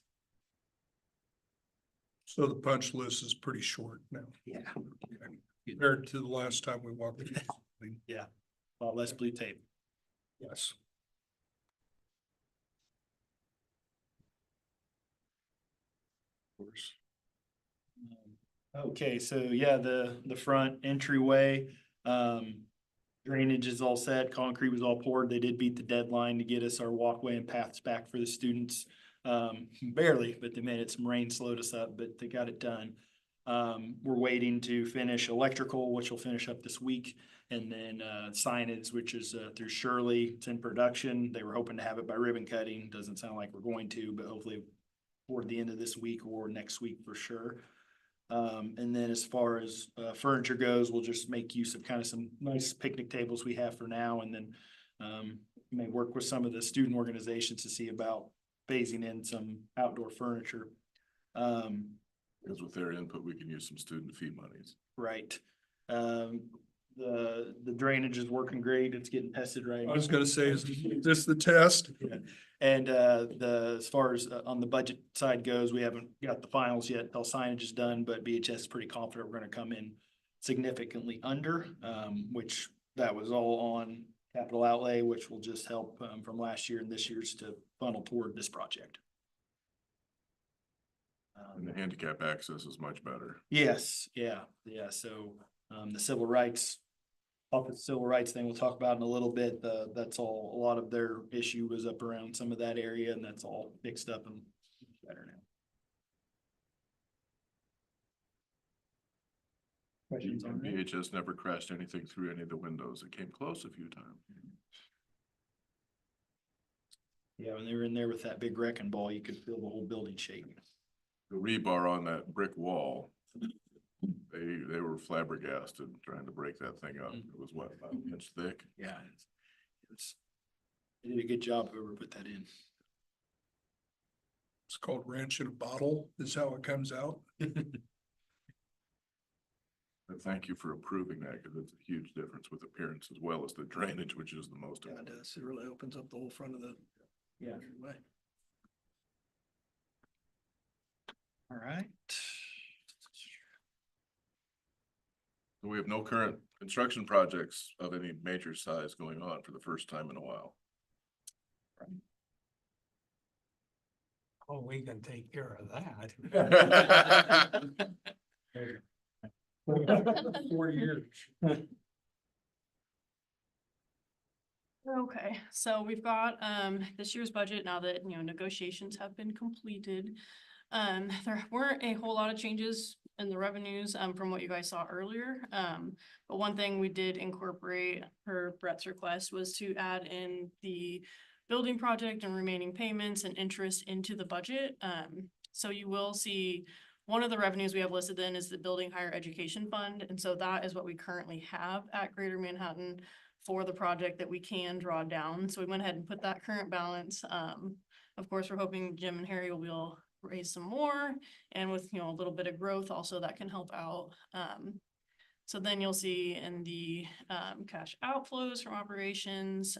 So the punch list is pretty short now. Yeah. Compared to the last time we walked through. Yeah, a lot less blue tape. Yes. Of course. Okay, so yeah, the front entryway, drainage is all set, concrete was all poured. They did beat the deadline to get us our walkway and paths back for the students. Barely, but they made it. Some rain slowed us up, but they got it done. We're waiting to finish electrical, which will finish up this week. And then, signage, which is, through Shirley. It's in production. They were hoping to have it by ribbon cutting. Doesn't sound like we're going to, but hopefully toward the end of this week or next week for sure. And then as far as furniture goes, we'll just make use of kind of some nice picnic tables we have for now, and then may work with some of the student organizations to see about phasing in some outdoor furniture. Because with their input, we can use some student fee monies. Right. The drainage is working great. It's getting tested right I now. was gonna say, is this the test? Yeah. And as far as on the budget side goes, we haven't got the finals yet. All signage is done, but BHS is pretty confident we're gonna come in significantly under, which that was all on capital outlay, which will just help from last year and this year's to funnel toward this project. And the handicap access is much better. Yes, yeah. So the civil rights, Office of Civil Rights thing we'll talk about in a little bit. That's all, a lot of their issue was up around some of that area, and that's all fixed up and better now. Questions on that? BHS never crashed anything through any of the windows. It came close a few times. Yeah, when they were in there with that big wrecking ball, you could feel the whole building shaking. The rebar on that brick wall, they were flabbergasted trying to break that thing up. It was what, about an inch thick? Yeah. They did a good job whoever put that in. It's called ranch in a bottle, is how it comes out. But thank you for approving that, because it's a huge difference with appearance as well as the drainage, which is the most Yeah, it important. does. It really opens up the whole front of the. Yeah. Way. All right. We have no current construction projects of any major size going on for the first time in a while. Oh, we can take care of that. 4 years. Okay, so we've got this year's budget now that, negotiations have been completed. There weren't a whole lot of changes in the revenues from what you guys saw earlier. But one thing we did incorporate per Brett's request was to add in the building project and remaining payments and interest into the budget. So you will see one of the revenues we have listed then is the Building Higher Education Fund. And so that is what we currently have at Greater Manhattan for the project that we can draw down. So we went ahead and put that current balance. Of course, we're hoping Jim and Harry will be able to raise some more, and with, a little bit of growth also that can help out. So then you'll see in the cash outflows from operations,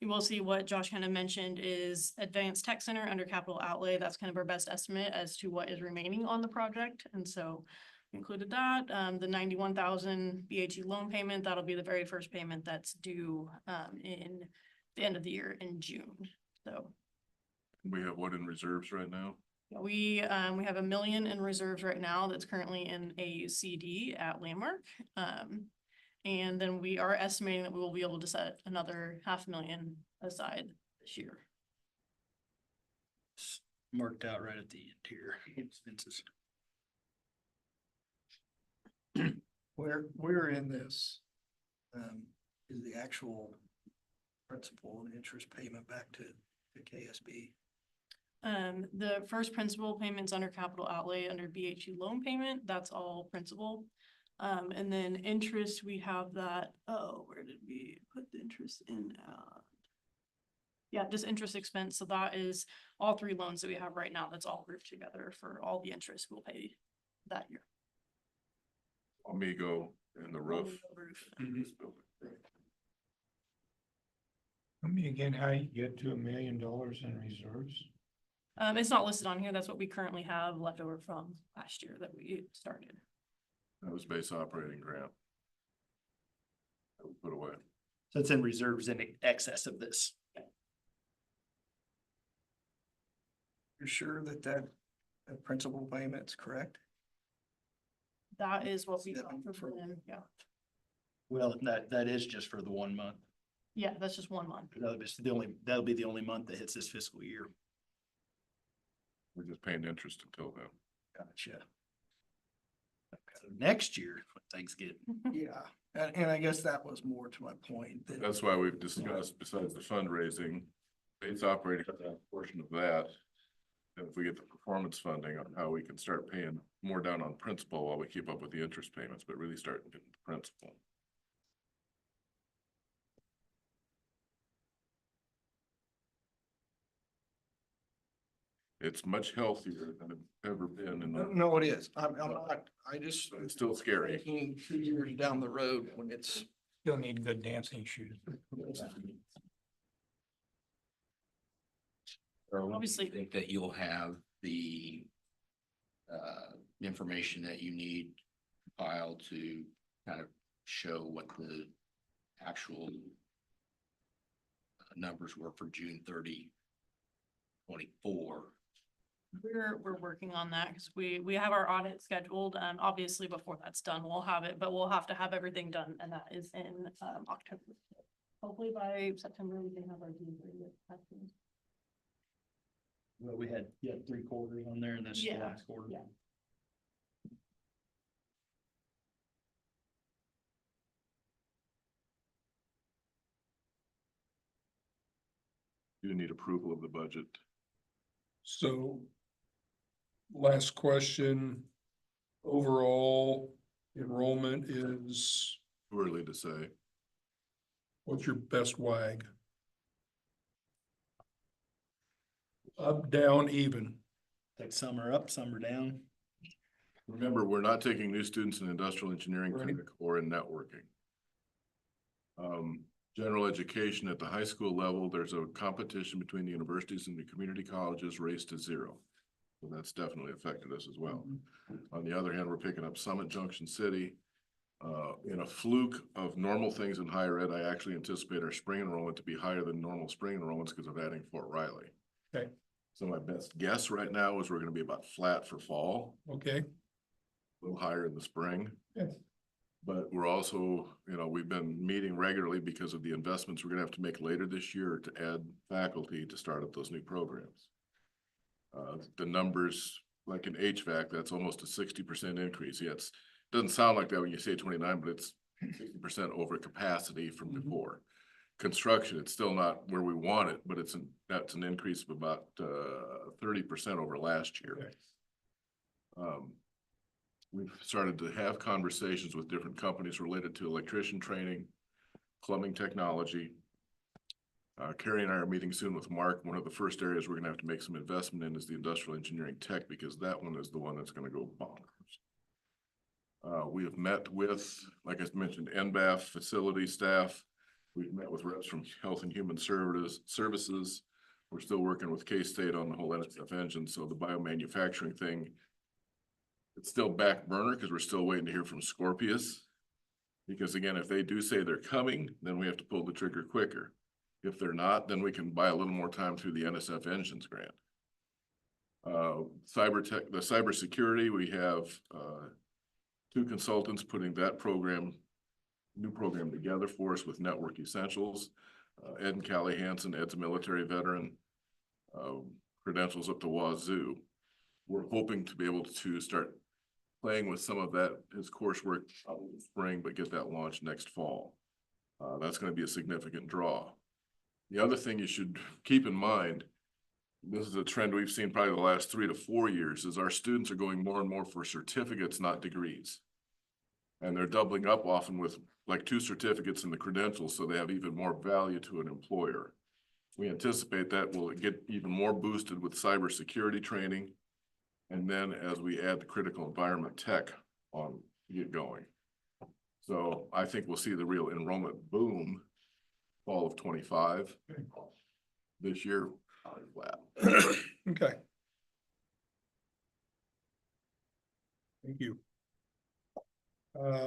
you will see what Josh kind of mentioned is Advanced Tech Center under capital outlay. That's kind of our best estimate as to what is remaining on the project. And so included that, the 91,000 BHE loan payment, that'll be the very first payment that's due in the end of the year in June. So We have what in reserves right now? we have $1 million in reserves right now that's currently in a CD at Landmark. And then we are estimating that we will be able to set another $500,000 aside this year. Marked out right at the end here. Expenses. Where in this, is the actual principal and interest payment back to KSB? The first principal payments under capital outlay under BHE loan payment, that's all principal. And then interest, we have that, where did we put the interest in? Yeah, just interest expense. So that is all three loans that we have right now. That's all grouped together for all the interest we'll pay that year. Amigo and the roof. Roof. Tell me again how you get to $1 million in reserves? It's not listed on here. That's what we currently have left over from last year that we started. That was base operating grant. That we put away. So it's in reserves in excess of this. You're sure that that principal payment's correct? That is what we Yeah, offer for them. Yeah. Well, that is just for the 1 month. Yeah, that's just 1 month. That'll be the only month that hits this fiscal year. We're just paying interest until then. Gotcha. Okay, next year, when things get, Yeah, and I guess that was more to my point that. That's why we've discussed, besides the fundraising, base operating portion of that. And if we get the performance funding on how we can start paying more down on principal while we keep up with the interest payments, but really start getting the principal. It's much healthier than it's ever been in the, No, it is. I'm not, I just. it's still scary. Thinking 2 years down the road when it's. Still need good dancing shoes. Obviously- I think that you'll have the information that you need compiled to kind of show what the actual numbers were for June 30, 24. We're working on that because we have our audit scheduled, and obviously before that's done, we'll have it, but we'll have to have everything done, and that is in October. Hopefully by September, we can have our June 30th. well, we had 3 quarters on there and that's the Yeah, last quarter. yeah. You need approval of the budget. So last question, overall enrollment is, Too early to say. what's your best wag? Up, down, even? Like some are up, some are down. Remember, we're not taking new students in industrial engineering Right. clinic or in networking. General education at the high school level, there's a competition between the universities and the community colleges raised to 0. So that's definitely affected us as well. On the other hand, we're picking up Summit Junction City. In a fluke of normal things in higher ed, I actually anticipate our spring enrollment to be higher than normal spring enrollments because of adding Fort Riley. Okay. So my best guess right now is we're gonna be about flat for fall, Okay, a little higher in the spring. Yes. But we're also, we've been meeting regularly because of the investments we're gonna have to make later this year to add faculty to start up those new programs. The numbers, like in HVAC, that's almost a 60% increase. Yeah, doesn't sound like that when you say 29, but it's 60% over capacity from before. Construction, it's still not where we want it, but that's an increase of about 30% over last year. We've started to have conversations with different companies related to electrician training, plumbing technology. Carrie and I are meeting soon with Mark. One of the first areas we're gonna have to make some investment in is the industrial engineering tech, because that one is the one that's gonna go bonkers. We have met with, like I mentioned, NBAF facility staff. We've met with reps from Health and Human Services. We're still working with K-State on the whole NSF engine, so the biomanufacturing thing, it's still back burner because we're still waiting to hear from Scorpius. Because again, if they do say they're coming, then we have to pull the trigger quicker. If they're not, then we can buy a little more time through the NSF engines grant. The cybersecurity, we have 2 consultants putting that new program together for us with Network Essentials. Ed and Callie Hansen, Ed's a military veteran, credentials up to wazoo. We're hoping to be able to start playing with some of that, his coursework in spring, but get that launched next fall. That's gonna be a significant draw. The other thing you should keep in mind, this is a trend we've seen probably the last 3 to 4 years, is our students are going more and more for certificates, not degrees. And they're doubling up often with like 2 certificates in the credentials, so they have even more value to an employer. We anticipate that will get even more boosted with cybersecurity training. And then as we add the critical environment tech on, get going. So I think we'll see the real enrollment boom fall of 25. This year, probably flat. Okay. Thank you.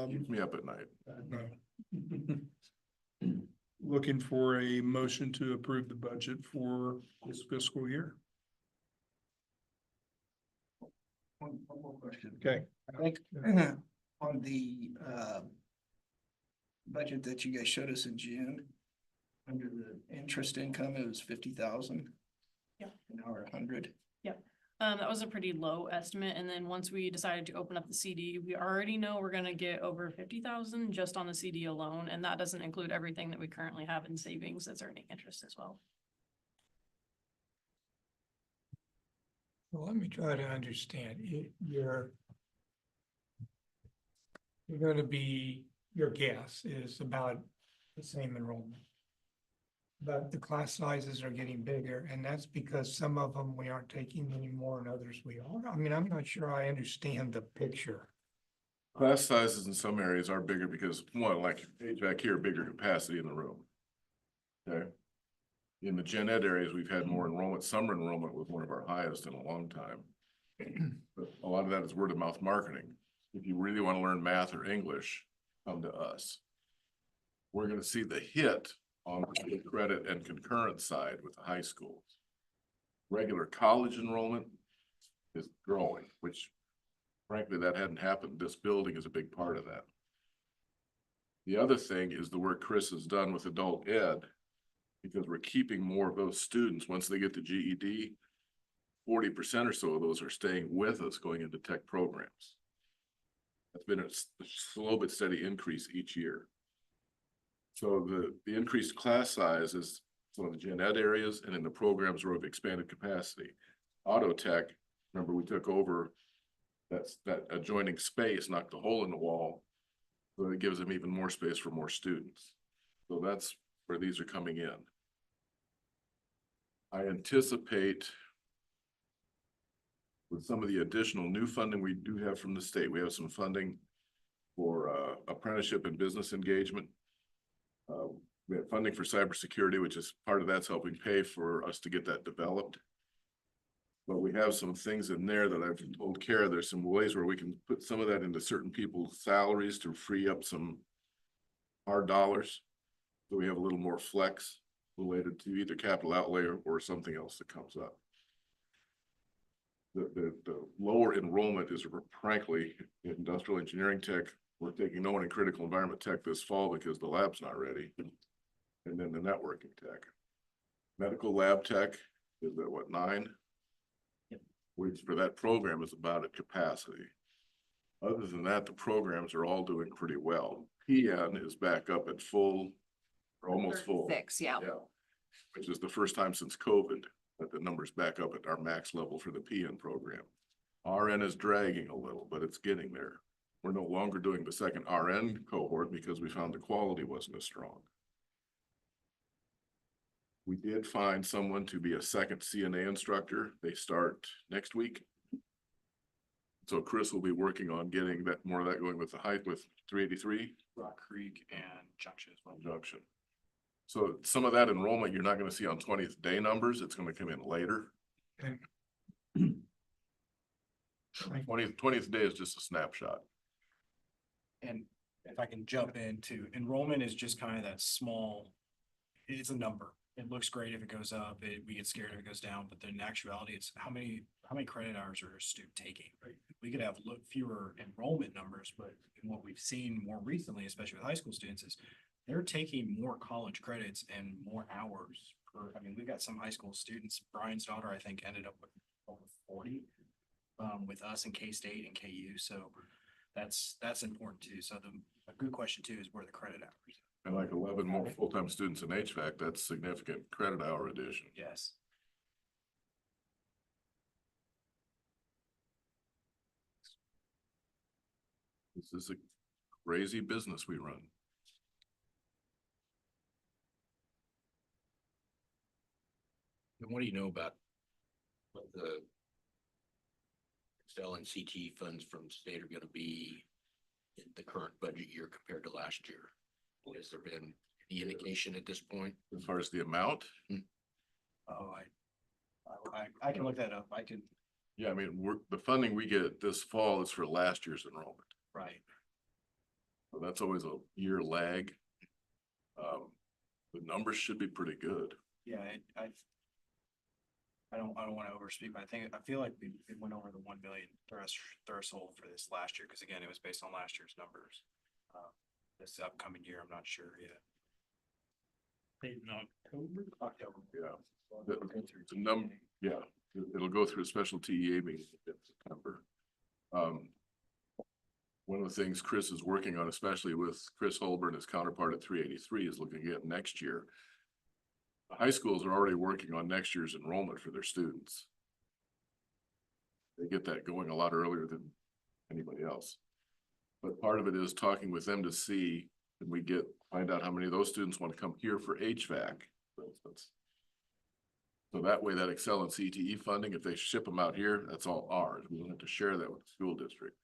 Keeps me up at night. No. Looking for a motion to approve the budget for this fiscal year. One more question. Okay. I think on the budget that you guys showed us in June, under the interest income, it was 50,000. Yeah. Now we're 100. That was a pretty low estimate, and then once we decided to open up the CD, we already know we're gonna get over 50,000 just on the CD alone, and that doesn't include everything that we currently have in savings that's earning interest as well. Well, let me try to understand. You're gonna be, your guess is about the same enrollment. But the class sizes are getting bigger, and that's because some of them we aren't taking anymore and others we are. I mean, I'm not sure I understand the picture. Class sizes in some areas are bigger because one, like HVAC here, bigger capacity in the room. Okay. In the gen ed areas, we've had more enrollment. Summer enrollment was one of our highest in a long time. But a lot of that is word of mouth marketing. If you really want to learn math or English, come to us. We're gonna see the hit on the credit and concurrent side with the high schools. Regular college enrollment is growing, which frankly, that hadn't happened. This building is a big part of that. The other thing is the work Chris has done with adult ed, because we're keeping more of those students. Once they get the GED, 40% or so of those are staying with us going into tech programs. That's been a slow but steady increase each year. So the increased class size is some of the gen ed areas and in the programs where we've expanded capacity. Auto tech, remember we took over that adjoining space, knocked a hole in the wall. So it gives them even more space for more students. So that's where these are coming in. I anticipate with some of the additional new funding we do have from the state, we have some funding for apprenticeship and business engagement. We have funding for cybersecurity, which is part of that's helping pay for us to get that developed. But we have some things in there that I've told Kara, there's some ways where we can put some of that into certain people's salaries to free up some hard dollars. So we have a little more flex related to either capital outlay or something else that comes up. The lower enrollment is frankly industrial engineering tech. We're taking no one in critical environment tech this fall because the lab's not ready. And then the networking tech. Medical lab tech is at what, 9? Yep. Which for that program is about at capacity. Other than that, the programs are all doing pretty well. PN is back up at full, or almost full. 6, yeah. Yeah, which is the first time since COVID that the numbers back up at our max level for the PN program. RN is dragging a little, but it's getting there. We're no longer doing the second RN cohort because we found the quality wasn't as strong. We did find someone to be a second CNA instructor. They start next week. So Chris will be working on getting that more of that going with the height with 383. Rock Creek and Junction as well. Junction. So some of that enrollment you're not going to see on 20th day numbers. It's going to come in later. Okay. 20th day is just a snapshot. And if I can jump into enrollment is just kind of that small, it's a number. It looks great if it goes up, we get scared if it goes down, but then in actuality, it's how many credit hours are a student taking, right? We could have fewer enrollment numbers, but what we've seen more recently, especially with high school students, is they're taking more college credits and more hours per, I mean, we've got some high school students, Brian's daughter, I think, ended up with over 40 with us in K-State and KU. So that's important too. So a good question too is where the credit hours. And like 11 more full-time students in HVAC, that's significant credit hour addition. Yes. This is a crazy business we run. what do you know about what the Excel and CT funds from the state are gonna be in the current budget year compared to last year? Has there been any indication at this point? As far as the amount, Oh, I can look that up. I can, yeah, I mean, the funding we get this fall is for last year's enrollment. right. So that's always a year lag. The numbers should be pretty good. Yeah, I don't wanna overspeak, but I feel like we went over the 1 million threshold for this last year, because again, it was based on last year's numbers. This upcoming year, I'm not sure yet. In October? October. Yeah. Yeah, it'll go through a special TEA meeting in September. One of the things Chris is working on, especially with Chris Holborn, his counterpart at 383, is looking at next year. The high schools are already working on next year's enrollment for their students. They get that going a lot earlier than anybody else. But part of it is talking with them to see, can we find out how many of those students want to come here for HVAC, for instance. So that way, that Excel and CTE funding, if they ship them out here, that's all ours. We don't have to share that with the school district.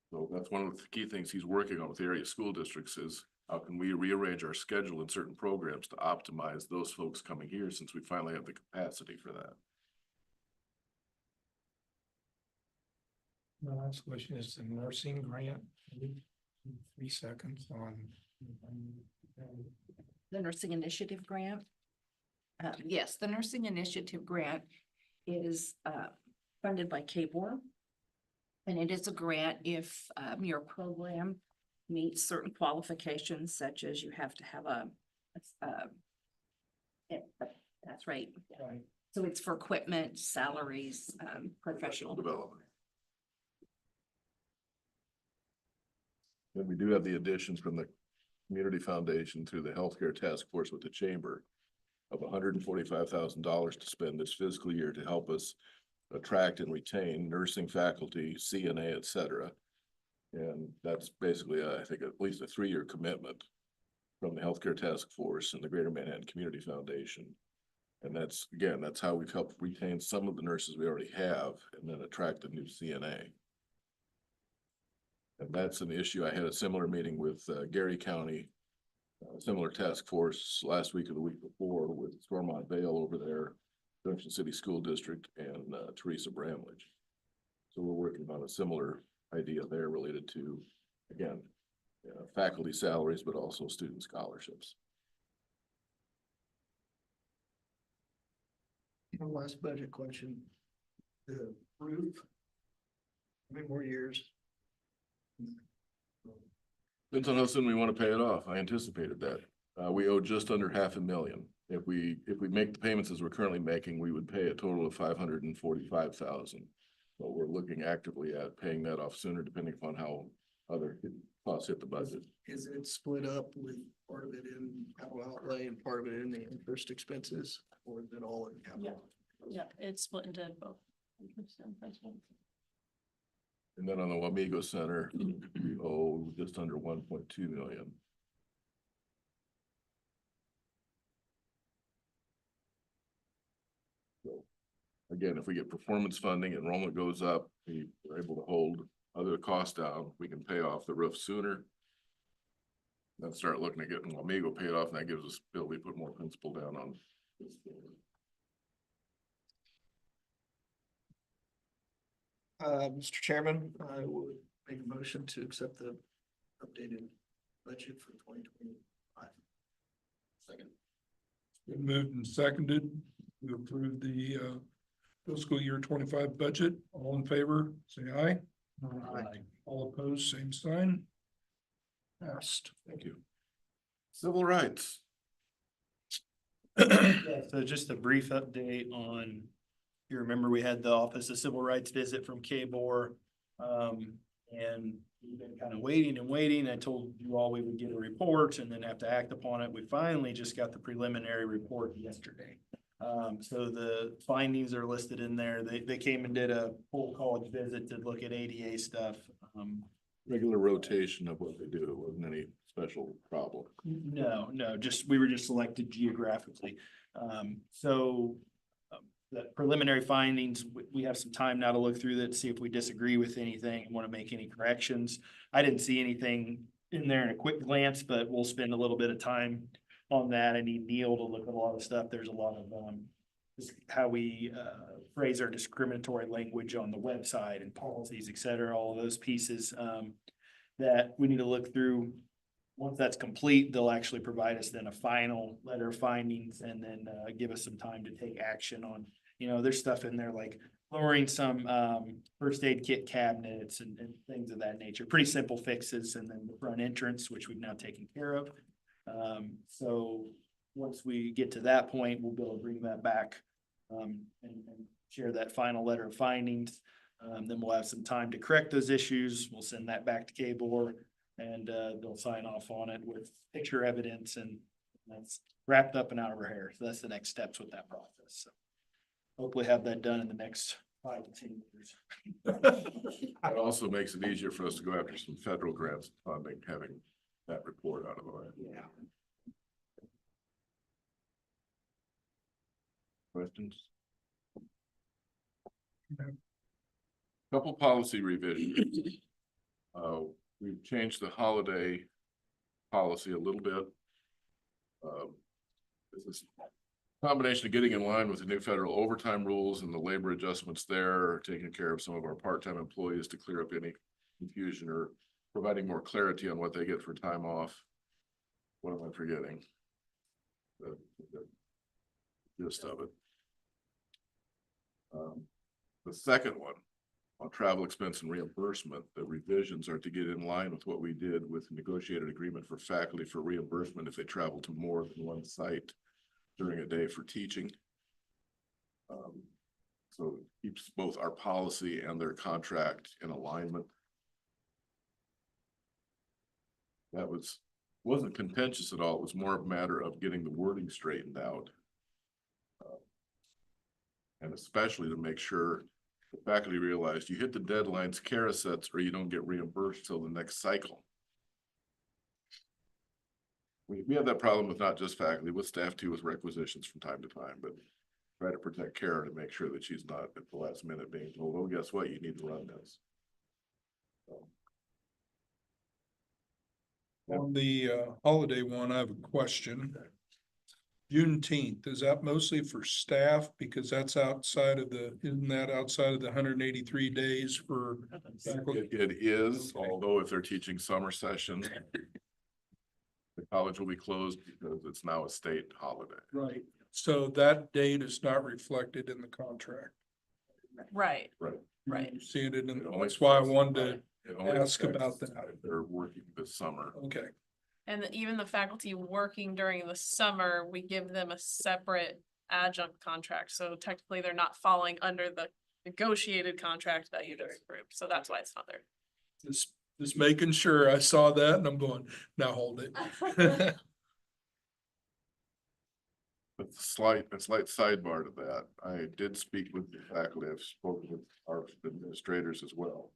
So that's one of the key things he's working on with the area school districts is how can we rearrange our schedule in certain programs to optimize those folks coming here, since we finally have the capacity for that. My last question is the nursing grant. 3 seconds on. The nursing initiative grant. Yes, the nursing initiative grant is funded by KBOR. And it is a grant if your program meets certain qualifications, such as you have to have that's right. Right. So it's for equipment, salaries, professional Development. Then we do have the additions from the Community Foundation through the Healthcare Task Force with the Chamber of $145,000 to spend this fiscal year to help us attract and retain nursing faculty, CNA, et cetera. And that's basically, I think, at least a 3-year commitment from the Healthcare Task Force and the Greater Manhattan Community Foundation. And that's, again, that's how we've helped retain some of the nurses we already have and then attract a new CNA. And that's an issue. I had a similar meeting with Gary County, similar task force last week or the week before with Stormont Vale over there, Junction City School District, and Teresa Bramlage. So we're working on a similar idea there related to, again, faculty salaries, but also student scholarships. One last budget question. The roof. How many more years? Depends on how soon we want to pay it off. I anticipated that. We owe just under $500,000. If we make the payments as we're currently making, we would pay a total of $545,000. But we're looking actively at paying that off sooner, depending upon how other costs hit the budget. Is it split up with part of it in capital outlay and part of it in the interest expenses, or is it all in capital? Yeah, it's split into both. And then on the Wamego Center, we owe just under 1.2 million. So, again, if we get performance funding, enrollment goes up, we're able to hold other costs down, we can pay off the roof sooner. Then start looking at getting Wamego paid off, and that gives us the ability to put more principal down on this. Mr. Chairman, I would make a motion to accept the updated budget for 2025. Second. Been moved and seconded to approve the fiscal year 25 budget. All in favor, say aye. All opposed, same sign. Passed. Thank you. Civil rights. So just a brief update on, you remember we had the Office of Civil Rights visit from KBOR. And we've been kind of waiting and waiting. I told you all we would get a report and then have to act upon it. We finally just got the preliminary report yesterday. So the findings are listed in there. They came and did a full college visit to look at ADA stuff. Regular rotation of what they do. It wasn't any special problem. No, just, we were just selected geographically. So the preliminary findings, we have some time now to look through that, see if we disagree with anything and want to make any corrections. I didn't see anything in there in a quick glance, but we'll spend a little bit of time on that. I need Neil to look at a lot of stuff. There's a lot of, just how we, phrase our discriminatory language on the website and policies, et cetera, all of those pieces, that we need to look through. Once that's complete, they'll actually provide us then a final letter of findings and then give us some time to take action on, there's stuff in there like lowering some first aid kit cabinets and things of that nature. Pretty simple fixes, and then the front entrance, which we've now taken care of. So once we get to that point, we'll be able to bring that back and share that final letter of findings. Then we'll have some time to correct those issues. We'll send that back to KBOR. And they'll sign off on it with picture evidence, and that's wrapped up and out of our hair. So that's the next steps with that process. So hopefully have that done in the next 5 to 10 years. It also makes it easier for us to go after some federal grants funding, having that report out of the way. Yeah. Questions? Couple policy revisions. We've changed the holiday policy a little bit. This is a combination of getting in line with the new federal overtime rules and the labor adjustments there, taking care of some of our part-time employees to clear up any confusion or providing more clarity on what they get for time off. What am I forgetting? The gist of it. The second one, on travel expense and reimbursement, the revisions are to get in line with what we did with the negotiated agreement for faculty for reimbursement if they travel to more than one site during a day for teaching. So it keeps both our policy and their contract in alignment. That wasn't contentious at all. It was more a matter of getting the wording straightened out. And especially to make sure the faculty realized you hit the deadlines Kara sets or you don't get reimbursed till the next cycle. We have that problem with not just faculty, with staff too, with requisitions from time to time, but try to protect Kara to make sure that she's not at the last minute being told, oh, guess what, you need to run this. On the holiday one, I have a question. Juneteenth, is that mostly for staff? Because that's outside of isn't that outside of the 183 days for faculty? It is, although if they're teaching summer sessions, the college will be closed because it's now a state holiday. Right. So that date is not reflected in the contract. Right, Right. right. You see it in, It only that's why I says- wanted it to only ask affects about that. if they're working this summer. Okay. And even the faculty working during the summer, we give them a separate adjunct contract. So technically, they're not falling under the negotiated contract that you just approved. So that's why it's not there. Just making sure. I saw that and I'm going, now hold it. But a slight sidebar to that, I did speak with the faculty, I've spoken with our administrators as well.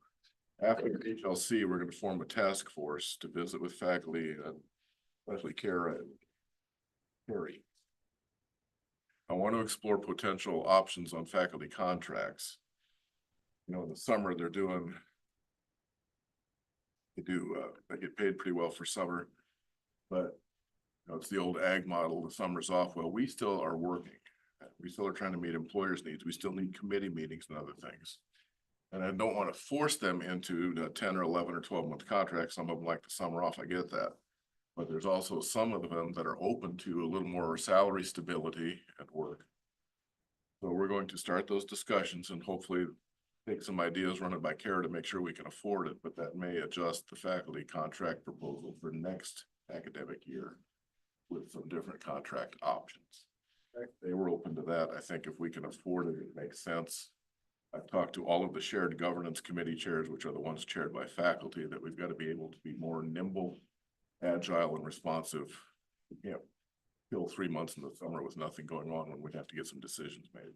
After HLC, we're gonna form a task force to visit with faculty, and especially Kara and Harry. I want to explore potential options on faculty contracts. In the summer, they get paid pretty well for summer, but it's the old ag model, the summer's off. Well, we still are working. We still are trying to meet employers' needs. We still need committee meetings and other things. And I don't want to force them into the 10 or 11 or 12-month contracts. Some of them like the summer off. I get that. But there's also some of them that are open to a little more salary stability at work. So we're going to start those discussions and hopefully take some ideas, run it by Kara to make sure we can afford it, but that may adjust the faculty contract proposal for next academic year with some different contract options. They were open to that. I think if we can afford it, it makes sense. I've talked to all of the shared governance committee chairs, which are the ones chaired by faculty, that we've got to be able to be more nimble, agile, and responsive. We can't kill 3 months in the summer with nothing going on when we have to get some decisions made.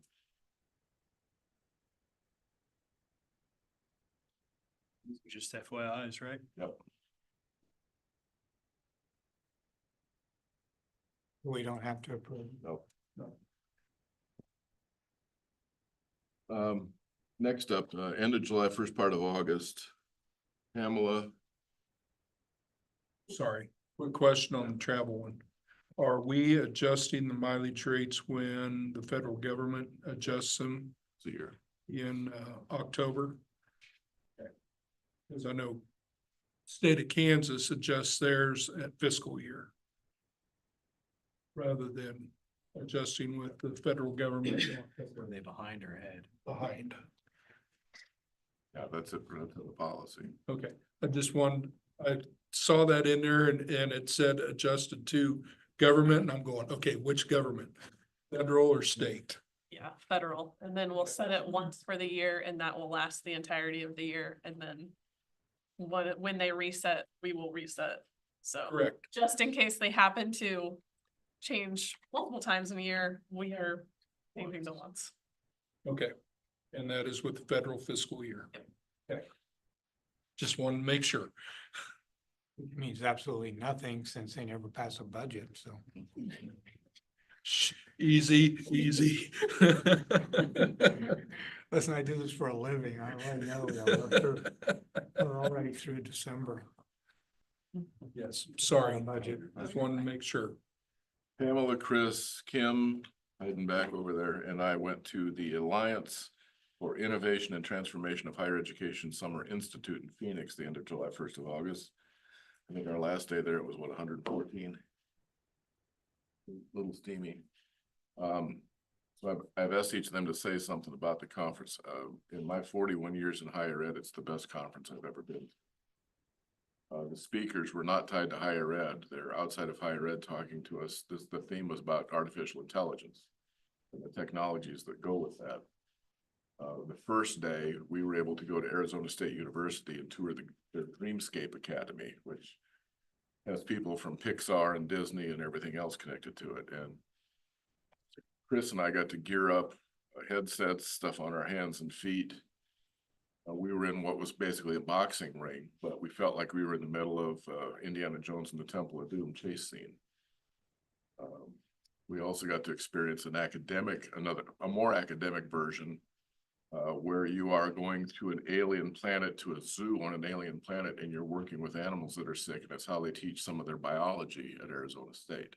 Just FYIs, right? Yep. We don't have to approve. No. Next up, end of July, first part of August. Pamela, Sorry, quick question on the travel one. Are we adjusting the mileage rates when the federal government adjusts them see here. in October? Because I know state of Kansas adjusts theirs at fiscal year rather than adjusting with the federal government Were they behind or ahead? behind. Yeah, that's it for the policy. Okay, I saw that in there and it said adjusted to government and I'm going, okay, which government? Federal or state? Yeah, federal, and then we'll set it once for the year and that will last the entirety of the year and then when they reset, we will reset. So Correct. just in case they happen to change multiple times in a year, we are changing the once. Okay, and that is with the federal fiscal year. Okay. Just want to make sure. It means absolutely nothing since they never pass a budget, so. Shh, easy, easy. Listen, I do this for a living. I already know we're already through December. Yes, sorry, Budget. just wanted to make sure. Pamela, Chris, Kim, hiding back over there, and I went to the Alliance for Innovation and Transformation of Higher Education Summer Institute in Phoenix, the end of July, 1st of August. I think our last day there, it was what, 114? Little steamy. So I've asked each of them to say something about the conference. In my 41 years in higher ed, it's the best conference I've ever been to. The speakers were not tied to higher ed. They're outside of higher ed talking to us. The theme was about artificial intelligence and the technologies that go with that. The first day, we were able to go to Arizona State University and tour their Dreamscape Academy, which has people from Pixar and Disney and everything else connected to it. And Chris and I got to gear up headsets, stuff on our hands and feet. We were in what was basically a boxing ring, but we felt like we were in the middle of Indiana Jones and the Temple of Doom chase scene. We also got to experience a more academic version where you are going to an alien planet, to a zoo on an alien planet, and you're working with animals that are sick, and that's how they teach some of their biology at Arizona State.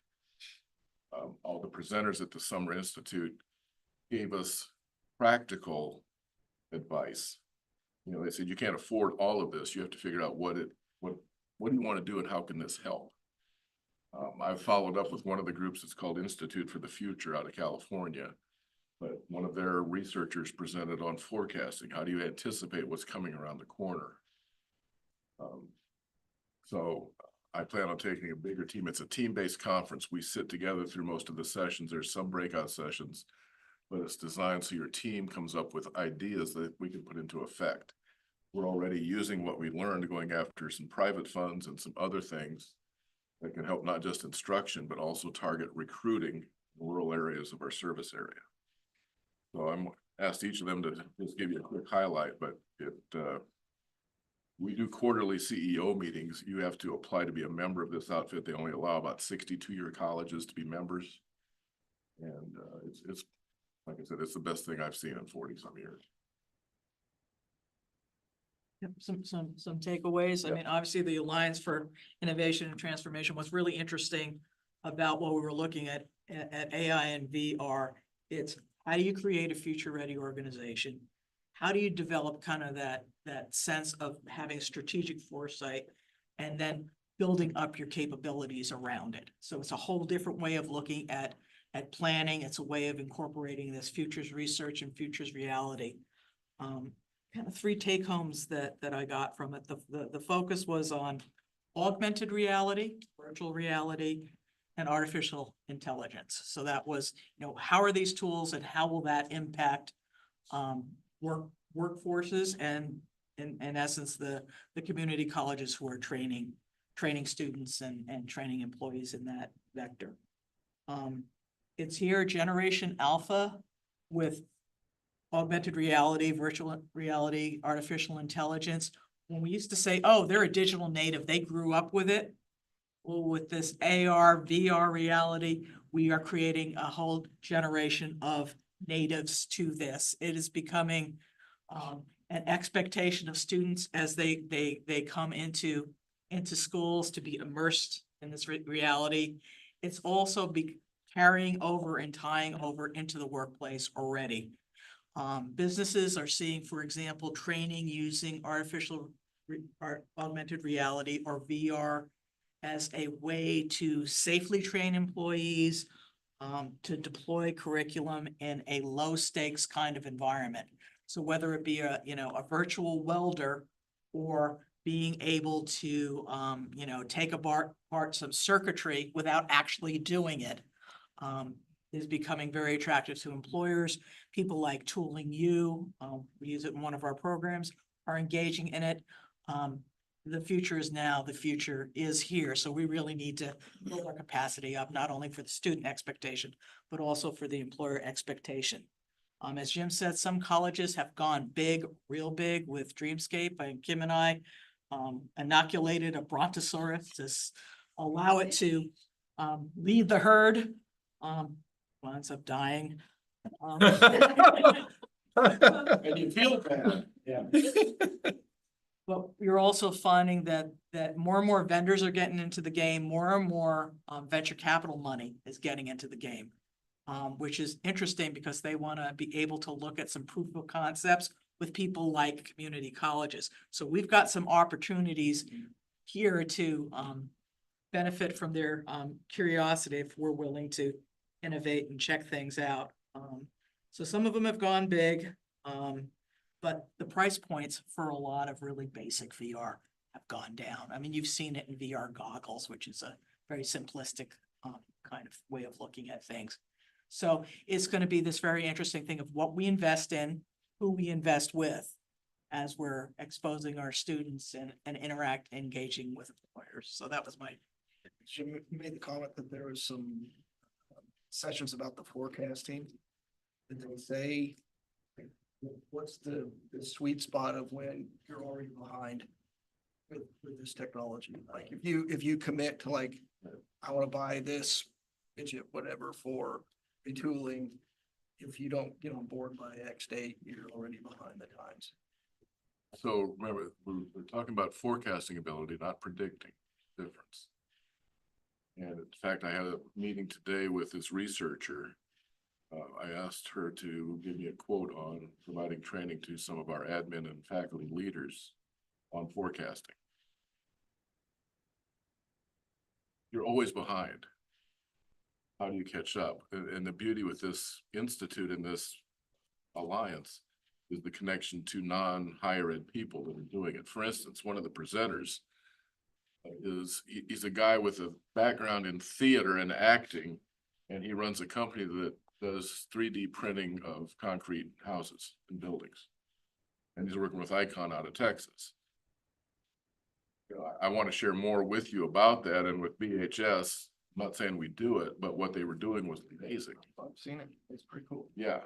All the presenters at the Summer Institute gave us practical advice. You know, they said, you can't afford all of this. You have to figure out what do you want to do and how can this help? I've followed up with one of the groups that's called Institute for the Future out of California, but one of their researchers presented on forecasting. How do you anticipate what's coming around the corner? So I plan on taking a bigger team. It's a team-based conference. We sit together through most of the sessions. There's some breakout sessions, but it's designed so your team comes up with ideas that we can put into effect. We're already using what we learned going after some private funds and some other things that can help not just instruction, but also target recruiting in rural areas of our service area. So I'm asked each of them to just give you a quick highlight, but we do quarterly CEO meetings. You have to apply to be a member of this outfit. They only allow about 62-year colleges to be members. And it's like I said, it's the best thing I've seen in 40-some years. Some takeaways. I mean, obviously the Alliance for Innovation and Transformation, what's really interesting about what we were looking at AI and VR, it's how do you create a future-ready organization? How do you develop kind of that sense of having strategic foresight and then building up your capabilities around it? So it's a whole different way of looking at planning. It's a way of incorporating this futures research and futures reality. Kind of three take homes that I got from it. The focus was on augmented reality, virtual reality, and artificial intelligence. So that was, how are these tools and how will that impact workforces and in essence, the community colleges who are training students and training employees in that vector. It's here, Generation Alpha with augmented reality, virtual reality, artificial intelligence. When we used to say, oh, they're a digital native, they grew up with it. Well, with this AR, VR reality, we are creating a whole generation of natives to this. It is becoming an expectation of students as they come into schools to be immersed in this reality. It's also carrying over and tying over into the workplace already. Businesses are seeing, for example, training using augmented reality or VR as a way to safely train employees, to deploy curriculum in a low stakes kind of environment. So whether it be a virtual welder or being able to, take apart some circuitry without actually doing it, is becoming very attractive to employers. People like Tooling U, we use it in one of our programs, are engaging in it. The future is now, the future is here. So we really need to build our capacity up, not only for the student expectation, but also for the employer expectation. As Jim said, some colleges have gone big, real big with Dreamscape, and Kim and I inoculated a brontosaurus to allow it to lead the herd. Winds up dying. And you feel bad, yeah. But you're also finding that more and more vendors are getting into the game, more and more venture capital money is getting into the game. Which is interesting because they want to be able to look at some proof of concepts with people like community colleges. So we've got some opportunities here to benefit from their curiosity if we're willing to innovate and check things out. So some of them have gone big, but the price points for a lot of really basic VR have gone down. I mean, you've seen it in VR goggles, which is a very simplistic kind of way of looking at things. So it's going to be this very interesting thing of what we invest in, who we invest with, as we're exposing our students and engaging with employers. So that was my. Jim, you made the comment that there was some sessions about the forecasting. Did they say, what's the sweet spot of when you're already behind with this technology? Like if you commit to like, I want to buy this widget, whatever, for retooling, if you don't get on board by X date, you're already behind the times. So remember, we're talking about forecasting ability, not predicting difference. And in fact, I had a meeting today with this researcher. I asked her to give me a quote on providing training to some of our admin and faculty leaders on forecasting. You're always behind. How do you catch up? And the beauty with this institute and this alliance is the connection to non-higher ed people that are doing it. For instance, one of the presenters he's a guy with a background in theater and acting, and he runs a company that does 3D printing of concrete houses and buildings. And he's working with Icon out of Texas. I want to share more with you about that, and with BHS, I'm not saying we do it, but what they were doing was amazing. I've seen it. It's pretty cool. Yeah.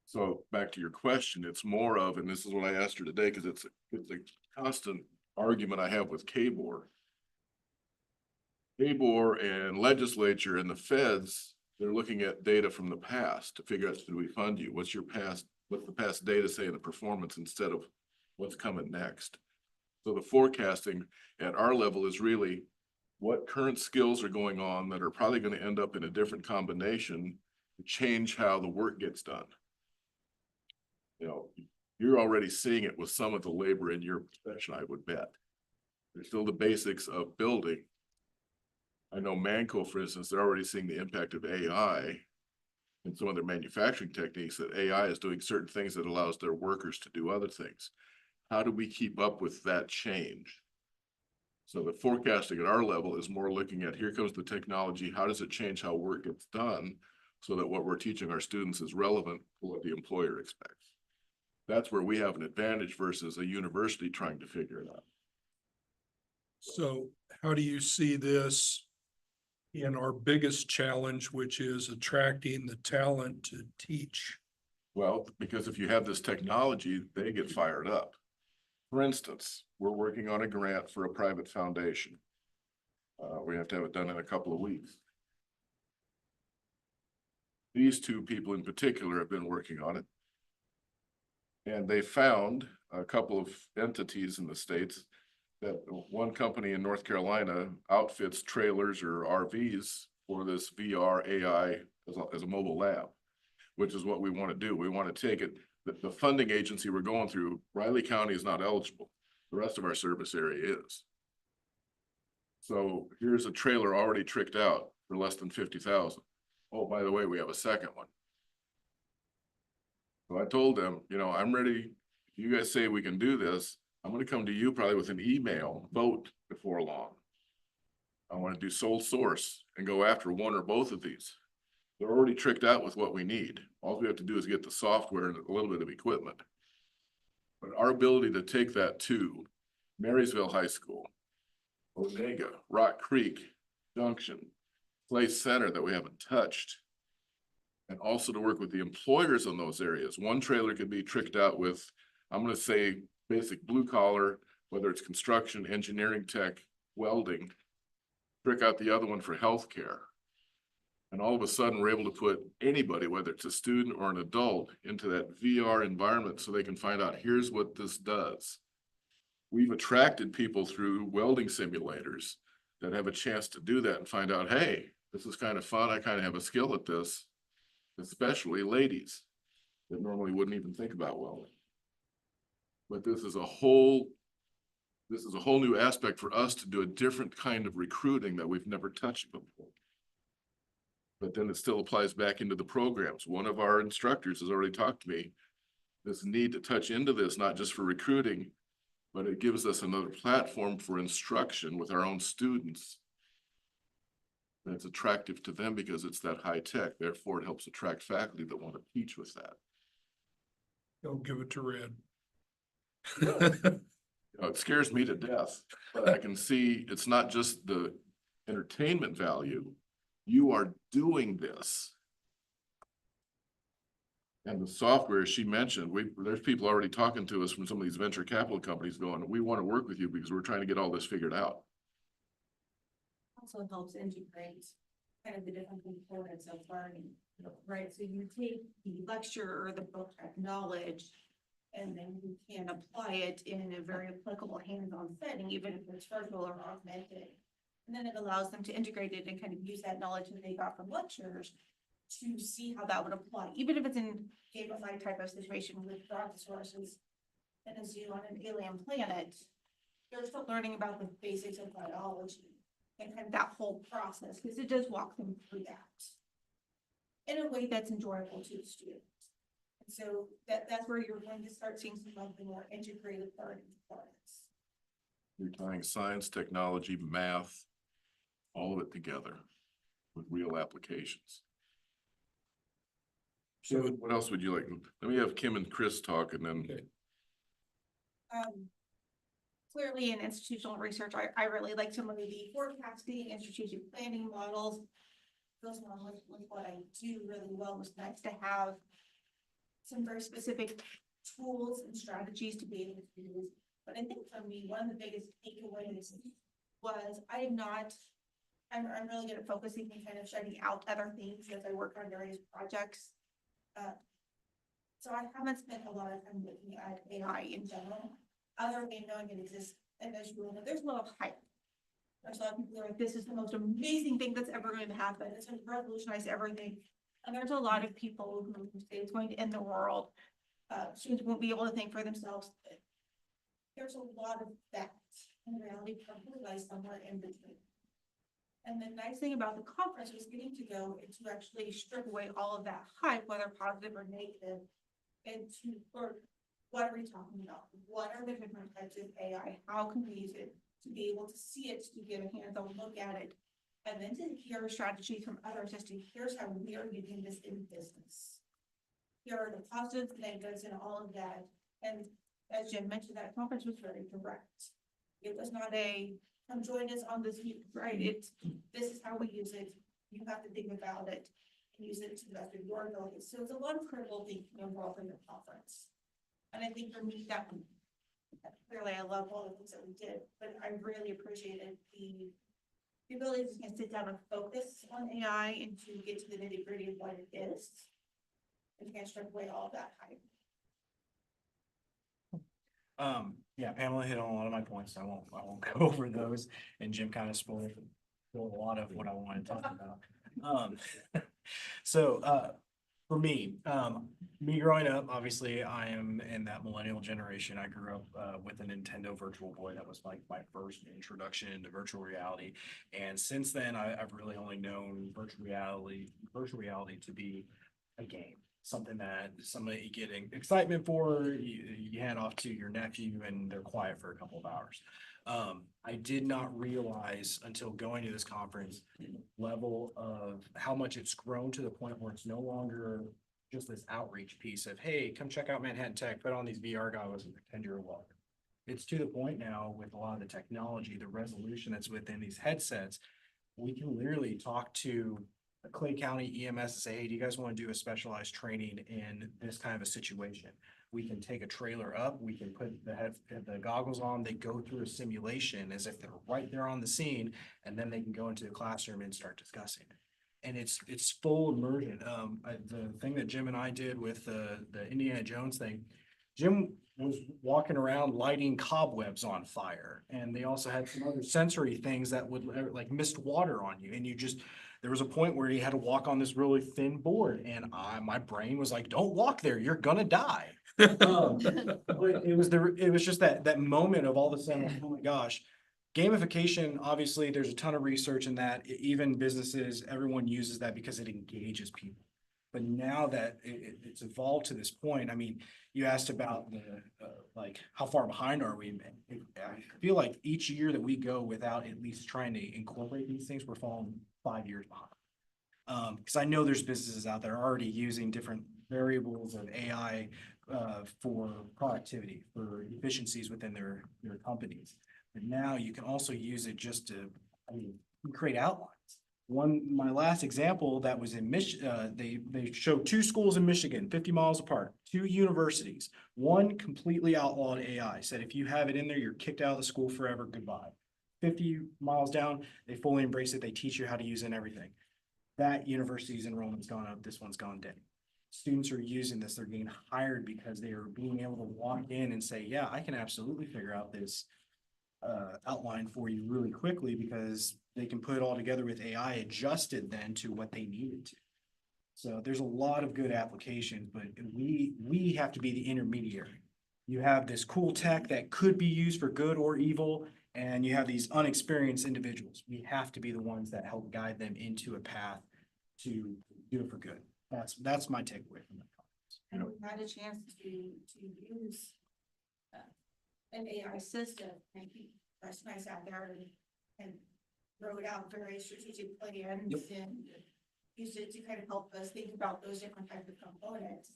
So back to your question, it's more of, and this is what I asked her today, because it's a constant argument I have with KBOR. KBOR and legislature and the feds, they're looking at data from the past to figure out, should we fund you? What's the past data say in the performance instead of what's coming next? So the forecasting at our level is really what current skills are going on that are probably going to end up in a different combination to change how the work gets done. You know, you're already seeing it with some of the labor in your profession, I would bet. There's still the basics of building. I know Manco, for instance, they're already seeing the impact of AI in some of their manufacturing techniques, that AI is doing certain things that allows their workers to do other things. How do we keep up with that change? So the forecasting at our level is more looking at, here comes the technology, how does it change how work gets done so that what we're teaching our students is relevant to what the employer expects. That's where we have an advantage versus a university trying to figure it out. So how do you see this in our biggest challenge, which is attracting the talent to teach? Well, because if you have this technology, they get fired up. For instance, we're working on a grant for a private foundation. We have to have it done in a couple of weeks. these two people in particular have been working on it. And they found a couple of entities in the States that one company in North Carolina outfits trailers or RVs for this VR AI as a mobile lab, which is what we want to do. We want to take it, the funding agency we're going through, Riley County is not eligible. The rest of our service area is. So here's a trailer already tricked out for less than 50,000. Oh, by the way, we have a second one. So I told them, you know, I'm ready. If you guys say we can do this, I'm gonna come to you probably with an email vote before long. I want to do sole source and go after one or both of these. They're already tricked out with what we need. All we have to do is get the software and a little bit of equipment. But our ability to take that to Marysville High School, Omega, Rock Creek, Junction, Place Center that we haven't touched, and also to work with the employers in those areas. One trailer could be tricked out with, I'm gonna say, basic blue collar, whether it's construction, engineering tech, welding, trick out the other one for healthcare. And all of a sudden, we're able to put anybody, whether it's a student or an adult, into that VR environment so they can find out, here's what this does. We've attracted people through welding simulators that have a chance to do that and find out, hey, this is kind of fun. I kind of have a skill at this, especially ladies that normally wouldn't even think about welding. But this is a whole new aspect for us to do a different kind of recruiting that we've never touched before. But then it still applies back into the programs. One of our instructors has already talked to me, this need to touch into this, not just for recruiting, but it gives us another platform for instruction with our own students. That's attractive to them because it's that high tech. Therefore, it helps attract faculty that want to teach with that. Don't give it to Red. You know, it scares me to death, but I can see it's not just the entertainment value. You are doing this. And the software she mentioned, there's people already talking to us from some of these venture capital companies going, we want to work with you because we're trying to get all this figured out. Also helps integrate kind of the different components of learning, right? So you take the lecture or the book knowledge, and then you can apply it in a very applicable hands-on setting, even if it's virtual or augmented. And then it allows them to integrate it and kind of use that knowledge that they got from lectures to see how that would apply, even if it's in gamified type of situation with brontosaurus and a zoo on an alien planet. They're still learning about the basics of biology and kind of that whole process, because it does walk them through that in a way that's enjoyable to the students. And so that's where you're going to start seeing some of the more integrated learning components. You're tying science, technology, math, all of it together with real applications. So what else would you like? Let me have Kim and Chris talk and then. Clearly in institutional research, I really like some of the forecasting and strategic planning models. Goes along with what I do really well. It's nice to have some very specific tools and strategies to be able to use. But I think for me, one of the biggest takeaways was I'm really good at focusing and kind of shutting out other things as I work on various projects. So I haven't spent a lot of time looking at AI in general, other than knowing it exists. And as you know, there's a lot of hype. There's a lot of people who are like, this is the most amazing thing that's ever going to happen. It's going to revolutionize everything. And there's a lot of people who say it's going to end the world. Students won't be able to think for themselves. There's a lot of that. In reality, probably lies somewhere in between. And the nice thing about the conference was getting to go and to actually strip away all of that hype, whether positive or negative, and what are we talking about? What are the different types of AI? How can we use it to be able to see it, to get a hands-on look at it, and then to hear strategies from others as to here's how we are using this in business. Here are the positives and negatives and all of that. And as Jim mentioned, that conference was very direct. It was not come join us on this, right? This is how we use it. You have to think about it and use it to the best of your ability. So it's a lot of critical thinking involved in the conference. And I think for me, that clearly I love all the things that we did, but I really appreciated the The ability to sit down and focus on AI and to get to the nitty gritty of what it is. And can't strip away all that hype. Yeah, Pamela hit on a lot of my points. I won't go over those, and Jim kind of spoiled a lot of what I wanted to talk about. So, for me, me growing up, obviously I am in that millennial generation. I grew up, with a Nintendo Virtual Boy. That was like my first introduction into virtual reality. And since then, I've really only known virtual reality to be a game. Something that somebody getting excitement for, you hand off to your nephew and they're quiet for a couple of hours. I did not realize until going to this conference, level of how much it's grown to the point where it's no longer just this outreach piece of, hey, come check out Manhattan Tech, put on these VR goggles and pretend you're a welcome. It's to the point now with a lot of the technology, the resolution that's within these headsets, we can literally talk to Clay County EMS and say, hey, do you guys want to do a specialized training in this kind of a situation? We can take a trailer up, we can put the goggles on, they go through a simulation as if they're right there on the scene, and then they can go into the classroom and start discussing it. And it's full immersion. The thing that Jim and I did with the Indiana Jones thing, Jim was walking around lighting cobwebs on fire, and they also had some other sensory things that would like mist water on you, and there was a point where he had to walk on this really thin board, and my brain was like, don't walk there, you're gonna die. But it was just that moment of all of a sudden, oh my gosh. Gamification, obviously, there's a ton of research in that. Even businesses, everyone uses that because it engages people. But now that it's evolved to this point, I mean, you asked about like, how far behind are we? I feel like each year that we go without at least trying to incorporate these things, we're falling 5 years behind. Because I know there's businesses out there already using different variables of AI for productivity, for efficiencies within their companies. But now you can also use it just to, create outlines. My last example that was in they showed 2 schools in Michigan, 50 miles apart, 2 universities. One completely outlawed AI, said if you have it in there, you're kicked out of the school forever, goodbye. 50 miles down, they fully embrace it. They teach you how to use it and everything. That university's enrollment's gone up, this one's gone down. Students are using this, they're getting hired because they are being able to walk in and say, yeah, I can absolutely figure out this outline for you really quickly because they can put it all together with AI adjusted then to what they needed to. So there's a lot of good applications, but we have to be the intermediary. You have this cool tech that could be used for good or evil, and you have these unexperienced individuals. We have to be the ones that help guide them into a path to do it for good. That's my takeaway from that conference. And we've had a chance to use an AI system and keep us nice out there and wrote out very strategic plans and use it to kind of help us think about those different types of components.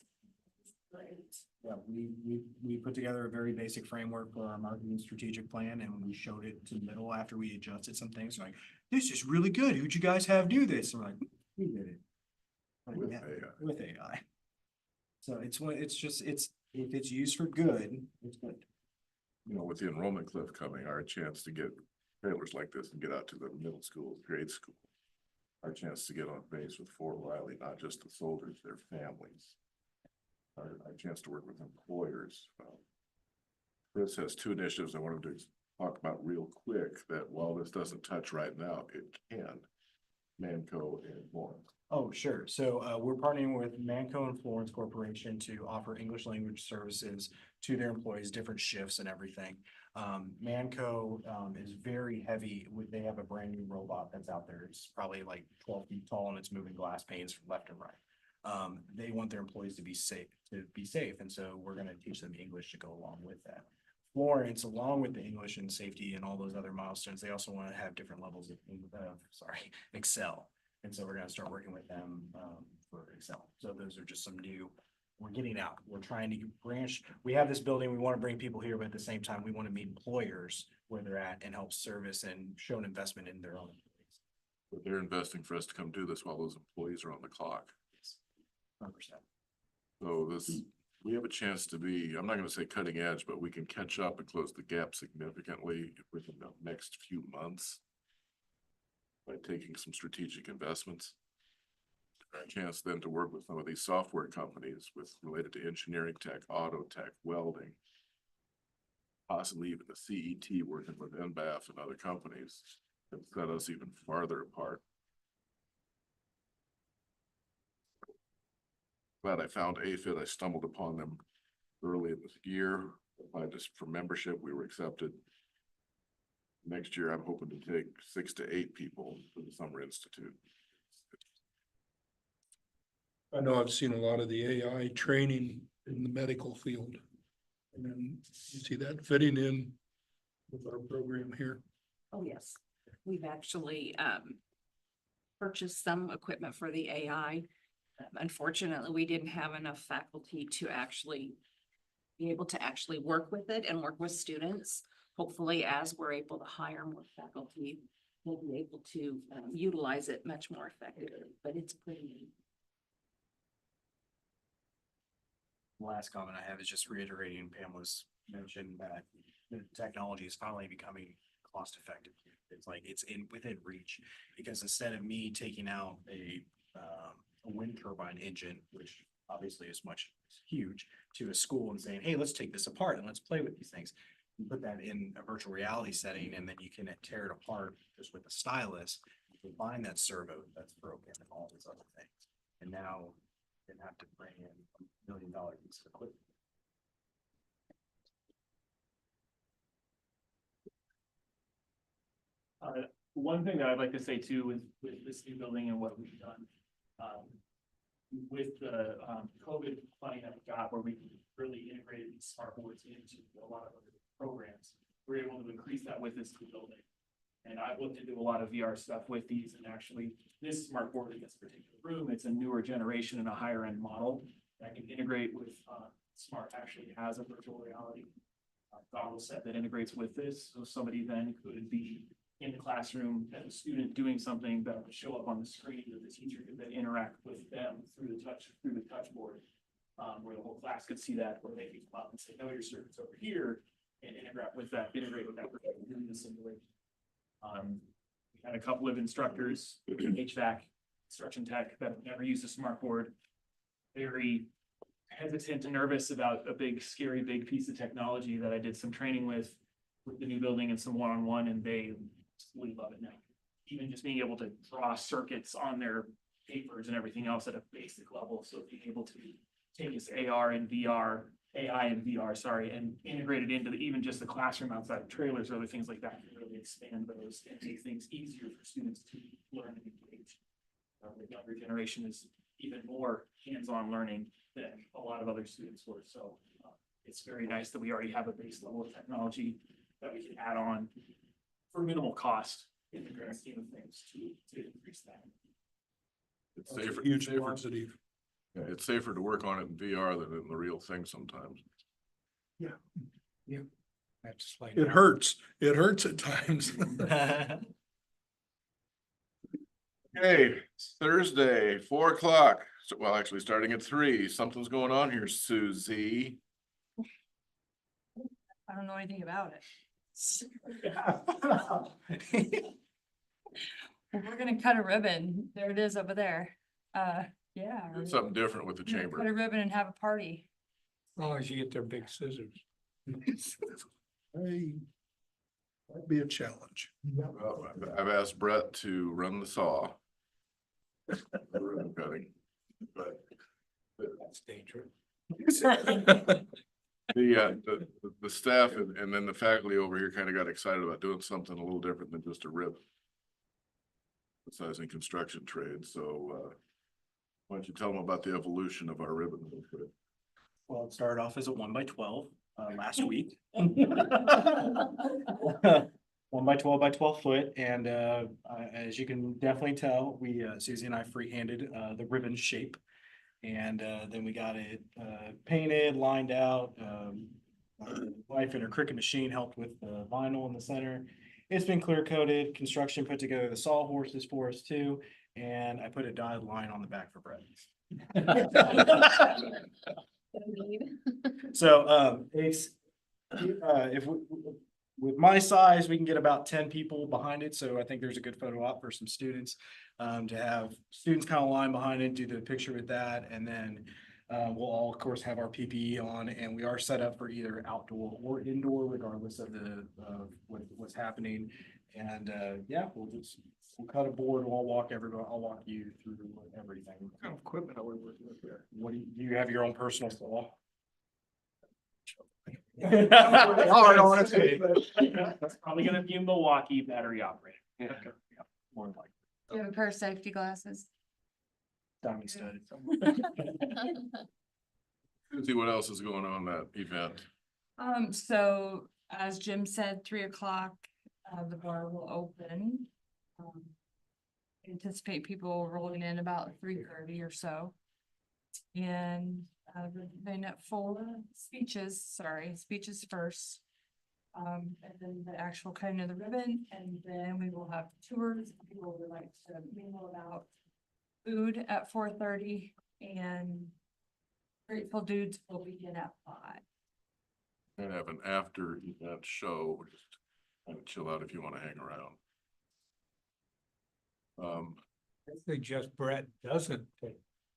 Great. Yeah, we put together a very basic framework for our marketing strategic plan, and we showed it to the middle after we adjusted some things. Like, this is really good. Who'd you guys have do this? And we're like, we did it. With Yeah, AI. with AI. So if it's used for good, it's good. With the enrollment cliff coming, our chance to get trailers like this and get out to the middle school, grade school. Our chance to get on base with Fort Riley, not just the soldiers, their families. Our chance to work with employers. Chris has 2 initiatives I wanted to talk about real quick that while this doesn't touch right now, it can. Manco and Florence. Oh, sure. So we're partnering with Manco and Florence Corporation to offer English language services to their employees, different shifts and everything. Manco is very heavy. They have a brand new robot that's out there. It's probably like 12 feet tall and it's moving glass panes from left and right. They want their employees to be safe. And so we're going to teach them English to go along with that. Florence, along with the English and safety and all those other milestones, they also want to have different levels of Excel. And so we're going to start working with them for Excel. So those are just some we're getting out. We're trying to branch. We have this building. We want to bring people here, but at the same time, we want to meet employers where they're at and help service and show an investment in their own employees. But they're investing for us to come do this while those employees are on the clock. 100%. So we have a chance to be, I'm not going to say cutting edge, but we can catch up and close the gap significantly within the next few months. by taking some strategic investments. A chance then to work with some of these software companies with related to engineering tech, auto tech, welding. Possibly even the CET working with NBAF and other companies that set us even farther apart. Glad I found AFIT. I stumbled upon them early in this year. Applied just for membership, we were accepted. Next year, I'm hoping to take 6 to 8 people to the Summer Institute. I know I've seen a lot of the AI training in the medical field. And then you see that fitting in with our program here. Oh, yes. We've actually purchased some equipment for the AI. Unfortunately, we didn't have enough faculty to actually be able to actually work with it and work with students. Hopefully, as we're able to hire more faculty, we'll be able to utilize it much more effectively, but it's pretty neat. The last comment I have is just reiterating Pamela's mention that the technology is finally becoming cost effective. It's like it's within reach, because instead of me taking out a wind turbine engine, which obviously is huge, to a school and saying, hey, let's take this apart and let's play with these things. You put that in a virtual reality setting, and then you can tear it apart just with a stylus. You can find that servo that's broken and all these other things. And now you have to bring in $1 million piece of equipment. One thing that I'd like to say too with this new building and what we've done. With the COVID funding that we got, where we really integrated these smart boards into a lot of other programs, we're able to increase that with this new building. And I've looked into a lot of VR stuff with these, and actually this smart board in this particular room, it's a newer generation and a higher end model that can integrate with Smart actually has a virtual reality goggle set that integrates with this. So somebody then could be in the classroom as a student doing something that would show up on the screen that the teacher could then interact with them through the touch board, where the whole class could see that, where they could come up and say, no, your circuit's over here, and integrate with that in the simulation. We had a couple of instructors, HVAC, instruction tech, that have never used a smart board, very hesitant and nervous about a big, scary, big piece of technology that I did some training with the new building and some one-on-one, and they absolutely love it now. Even just being able to draw circuits on their papers and everything else at a basic level. So being able to take this AI and VR, and integrate it into even just the classroom outside of trailers or other things like that, can really expand those and make things easier for students to learn and engage. The younger generation is even more hands-on learning than a lot of other students were. So it's very nice that we already have a base level of technology that we can add on for minimal cost in the grand scheme of things to increase that. It's safer, Huge safer, positive. yeah, it's safer to work on it in VR than in the real thing sometimes. That's like. It hurts. It hurts at times. Okay, Thursday, 4 o'clock. So, well, actually starting at 3. Something's going on here, Susie. I don't know anything about it. We're gonna cut a ribbon. There it is over there. Yeah. Do something different with the We're gonna chamber. Cut a ribbon and have a party. As long as you get their big scissors. Hey, might be a challenge. Well, I've asked Brett to run the saw. Ribbon cutting, but That's dangerous. the staff and then the faculty over here kind of got excited about doing something a little different than just a ribbon. Besides in construction trade, so why don't you tell them about the evolution of our ribbon? Well, it started off as a 1x12 last week. 1x12 by 12 foot, and as you can definitely tell, Susie and I freehanded the ribbon shape, and then we got it painted, lined out. My wife and her Cricut machine helped with the vinyl in the center. It's been clear coated. Construction put together the sawhorses for us too, and I put a dotted line on the back for Brett. So it's if with my size, we can get about 10 people behind it, so I think there's a good photo op for some students. To have students kind of line behind it, do the picture with that, and then we'll all, of course, have our PPE on, and we are set up for either outdoor or indoor, regardless of what's happening. And yeah, we'll cut a board, I'll walk you through everything. What kind of equipment are we working with here? What do you have your own personal saw? Hard on us. It's probably gonna be a Milwaukee battery operated. Yeah. More than likely. Do you have a pair of safety glasses? Diamond studded. See what else is going on in that event. So as Jim said, 3 o'clock, the bar will open. Anticipate people rolling in about 3:30 or so. And, then at 4, speeches first. And then the actual cutting of the ribbon, and then we will have tours. People would like to mingle about food at 4:30, and Grateful Dudes will begin at 5. And have an after event show, or just kind of chill out if you want to hang around. I suggest Brett doesn't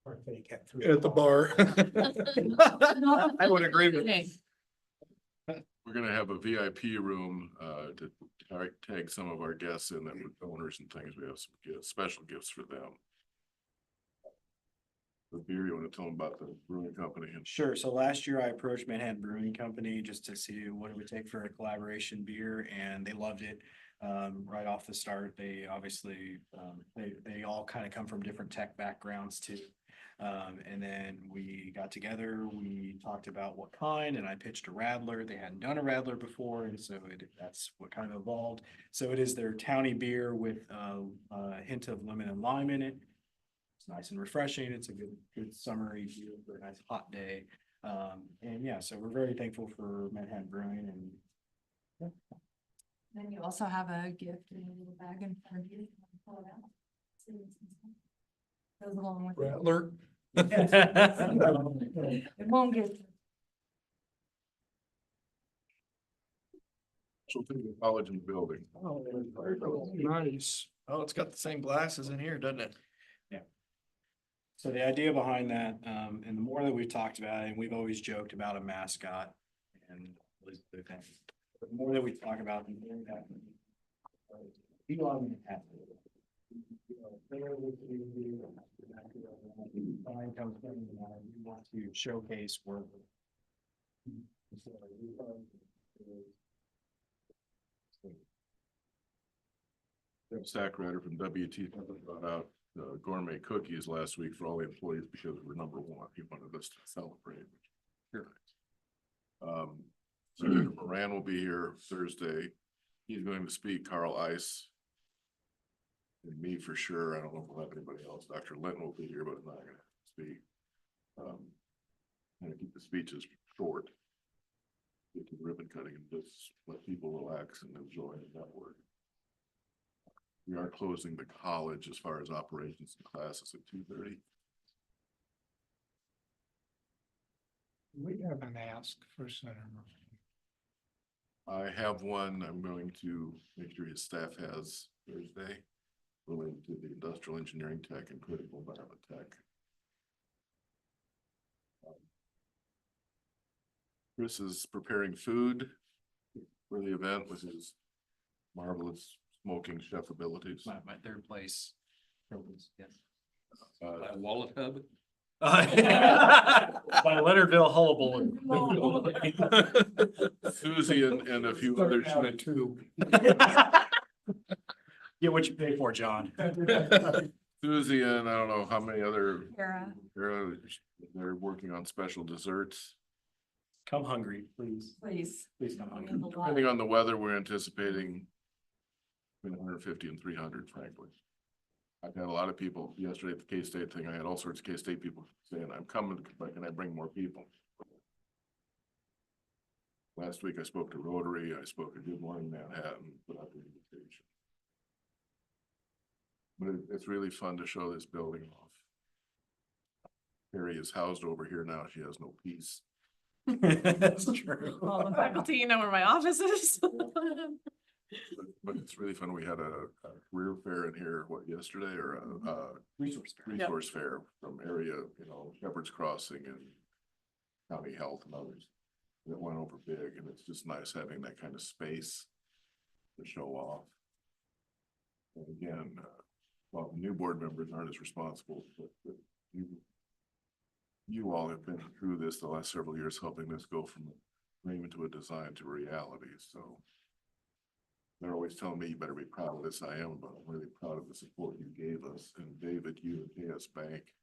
partake at 3 At the o'clock. bar. I would agree with you. We're gonna have a VIP room, to tag some of our guests in that were donors and things. We have some special gifts for them. The beer, you wanna tell them about the brewing company? And Sure. So last year I approached Manhattan Brewing Company just to see what it would take for a collaboration beer, and they loved it. Right off the start, they obviously, they all kind of come from different tech backgrounds too. And then we got together, we talked about what kind, and I pitched a Radler. They hadn't done a Radler before, and so that's what kind of evolved. So it is their towny beer with a hint of lemon and lime in it. It's nice and refreshing. It's a good summery beer for a nice hot day. And yeah, so we're very thankful for Manhattan Brewing, and Then you also have a gift in a little bag in front of you. Pull it out. See what's inside. Goes along with it. Rattler. It won't get. so think of college and building. Oh, nice. Oh, it's got the same glasses in here, doesn't it? so the idea behind that, and the more that we've talked about it, and we've always joked about a mascot and the more that we talk about, the more that Elon has. We want to showcase work. Zach Ryder from WT brought out gourmet cookies last week for all the employees because we're number 1. He wanted us to celebrate. Sure. Senator Moran will be here Thursday. He's going to speak. Carl Ice. And me for sure. I don't know if we'll have anybody else. Dr. Linton will be here, but I'm not gonna speak. Gonna keep the speeches short. Get to the ribbon cutting and just let people relax and enjoy the network. We are closing the college as far as operations and classes at 2:30. We have an ask for Senator. I have one I'm going to make sure his staff has Thursday related to the industrial engineering tech and critical environment tech. Chris is preparing food for the event with his marvelous smoking chef abilities. My third place. Yes. By Wallet Hub. By Leonardville Hullabaloo. Susie and a few others. Get what you pay for, John. Susie and I don't know how many other. Kara. They're working on special desserts. Come hungry, please. Please. Please come hungry. Depending on the weather, we're anticipating between 150 and 300, frankly. I've had a lot of people yesterday at the K-State thing. I had all sorts of K-State people saying, I'm coming, but can I bring more people? Last week I spoke to Rotary, I spoke to Good Morning Manhattan, put out the invitation. But it's really fun to show this building off. Carrie is housed over here now. She has no peace. That's true. All the faculty, you know where my office is. But it's really fun. We had a career fair in here, what, yesterday, or a Resource fair. resource fair from area, you know, Shepherd's Crossing and County Health and others. That went over big, and it's just nice having that kind of space to show off. And again, well, the new board members aren't as responsible, but you all have been through this the last several years, helping this go from a dream to a design to reality, so. They're always telling me you better be proud of this. I am, but I'm really proud of the support you gave us, and David, you and KS Bank.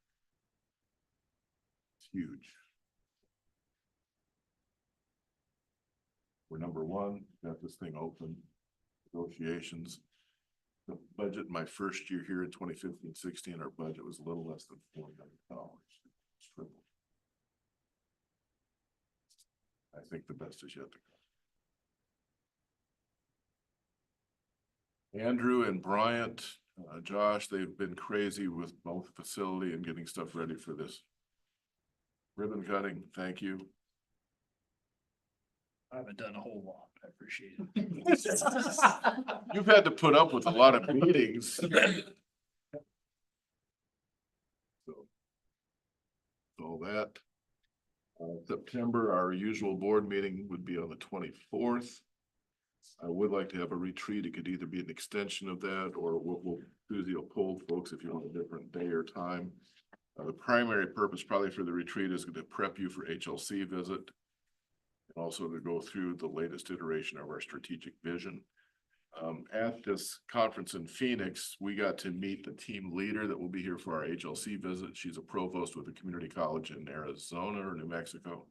It's huge. We're number one, got this thing open, negotiations. The budget, my first year here in 2015-16, our budget was a little less than $4 million. It's tripled. I think the best is yet to come. Andrew and Bryant, Josh, they've been crazy with both facility and getting stuff ready for this ribbon cutting. Thank you. I haven't done a whole lot. I appreciate it. You've had to put up with a lot of meetings. So all that. September, our usual board meeting would be on the 24th. I would like to have a retreat. It could either be an extension of that, or we'll Susie will pull folks if you want a different day or time. The primary purpose probably for the retreat is going to prep you for HLC visit. And also to go through the latest iteration of our strategic vision. At this conference in Phoenix, we got to meet the team leader that will be here for our HLC visit. She's a provost with a community college in Arizona or New Mexico.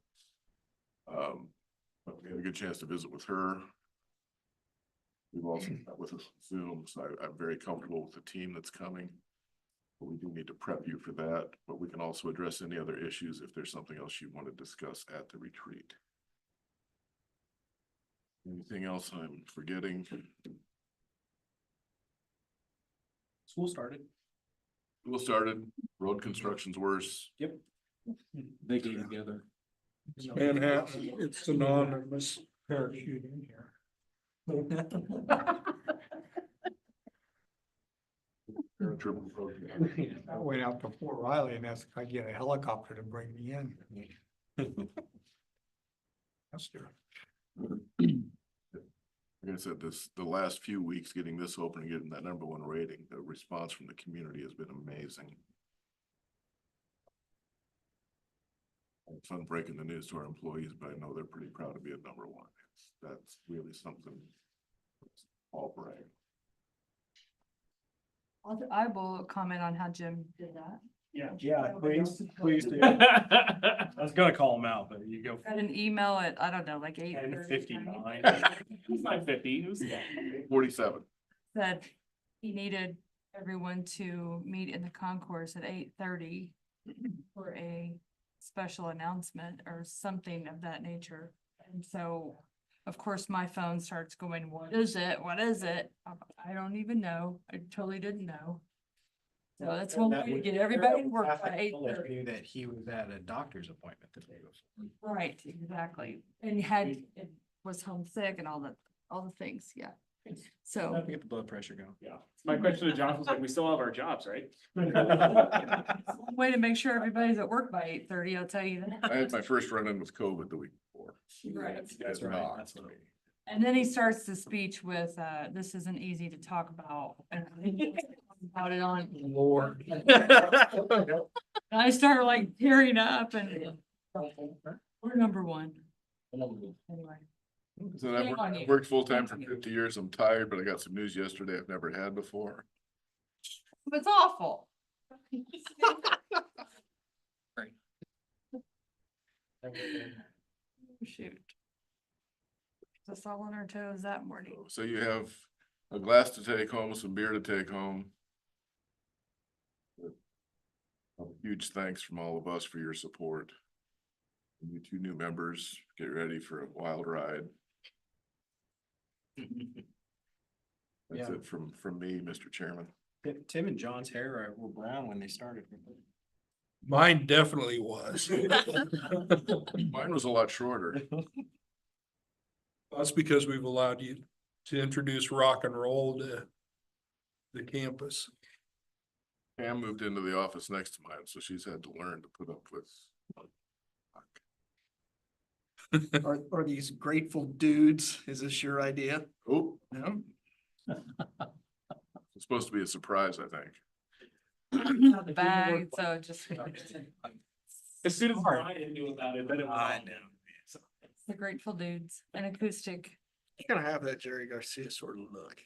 But we had a good chance to visit with her. We've also met with us on Zoom, so I'm very comfortable with the team that's coming. But we do need to prep you for that, but we can also address any other issues if there's something else you want to discuss at the retreat. Anything else I'm forgetting? School started. School started, road construction's worse. Yep. They get together. Manhattan, it's synonymous. Parachute in here. I went out to Fort Riley and asked if I get a helicopter to bring me in. That's true. Like I said, the last few weeks, getting this open and getting that #1 rating, the response from the community has been amazing. It's fun breaking the news to our employees, but I know they're pretty proud to be at #1. That's really something. All brag. I will comment on how Jim did that. Yeah, please do. I was gonna call him out, but you go. Got an email at, I don't know, like 59. It's not 50. It was 47. Said he needed everyone to meet in the concourse at 8:30 for a special announcement or something of that nature. And so, of course, my phone starts going, what is it? What is it? I don't even know. I totally didn't know. So that's one way to get everybody to work by 8:30. Knew that he was at a doctor's appointment the day before. Right, exactly. And it was homesick and all the things, yeah. So. Have to get the blood pressure going. Yeah. My question to John was like, we still have our jobs, right? Way to make sure everybody's at work by 8:30, I'll tell you that. I had my first run-in with COVID the week before. Right. That's right. That's right. And then he starts the speech with, this isn't easy to talk about. And about it on. Lord. And I started like tearing up and we're #1. Anyway. So I've worked full-time for 50 years. I'm tired, but I got some news yesterday I've never had before. It's awful. Shoot. Us all on our toes that morning. So you have a glass to take home, some beer to take home. A huge thanks from all of us for your support. And you 2 new members, get ready for a wild ride. That's Yeah. it from me, Mr. Chairman. Tim and John's hair were brown when they started. Mine definitely was. Mine was a lot shorter. That's because we've allowed you to introduce rock and roll to the campus. Pam moved into the office next to mine, so she's had to learn to put up with. Are these Grateful Dudes? Is this your idea? Oh, No? it's supposed to be a surprise, I think. The bag, so just. As soon as Brian knew about it, then it was. I know. The Grateful Dudes, an acoustic. You're gonna have that Jerry Garcia sort of look.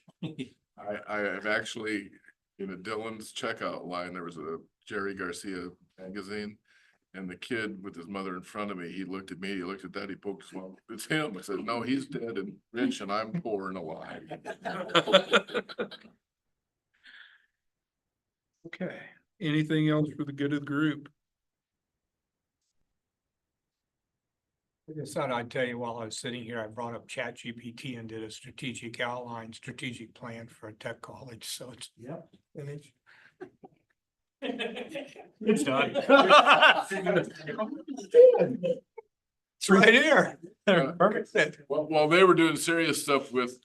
I have actually, in a Dylan's checkout line, there was a Jerry Garcia magazine. And the kid with his mother in front of me, he looked at me, he looked at that, he poked his mom, it's him. I said, no, he's dead and rich and I'm poor and alive. Okay, anything else for the good of the group? I just thought I'd tell you while I was sitting here, I brought up ChatGPT and did a strategic outline, strategic plan for a tech college, so it's. Yep. Finished. It's done. It's right here. Perfect. While they were doing serious stuff with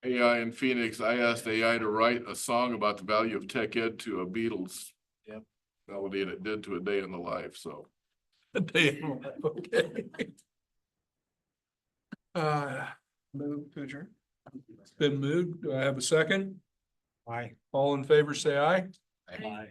AI in Phoenix, I asked AI to write a song about the value of tech ed to a Beatles. Yep. Melody, and it did to A Day in the Life, so. Okay. Move to adjourn. Been moved. Do I have a second? Bye. All in favor, say aye. Bye.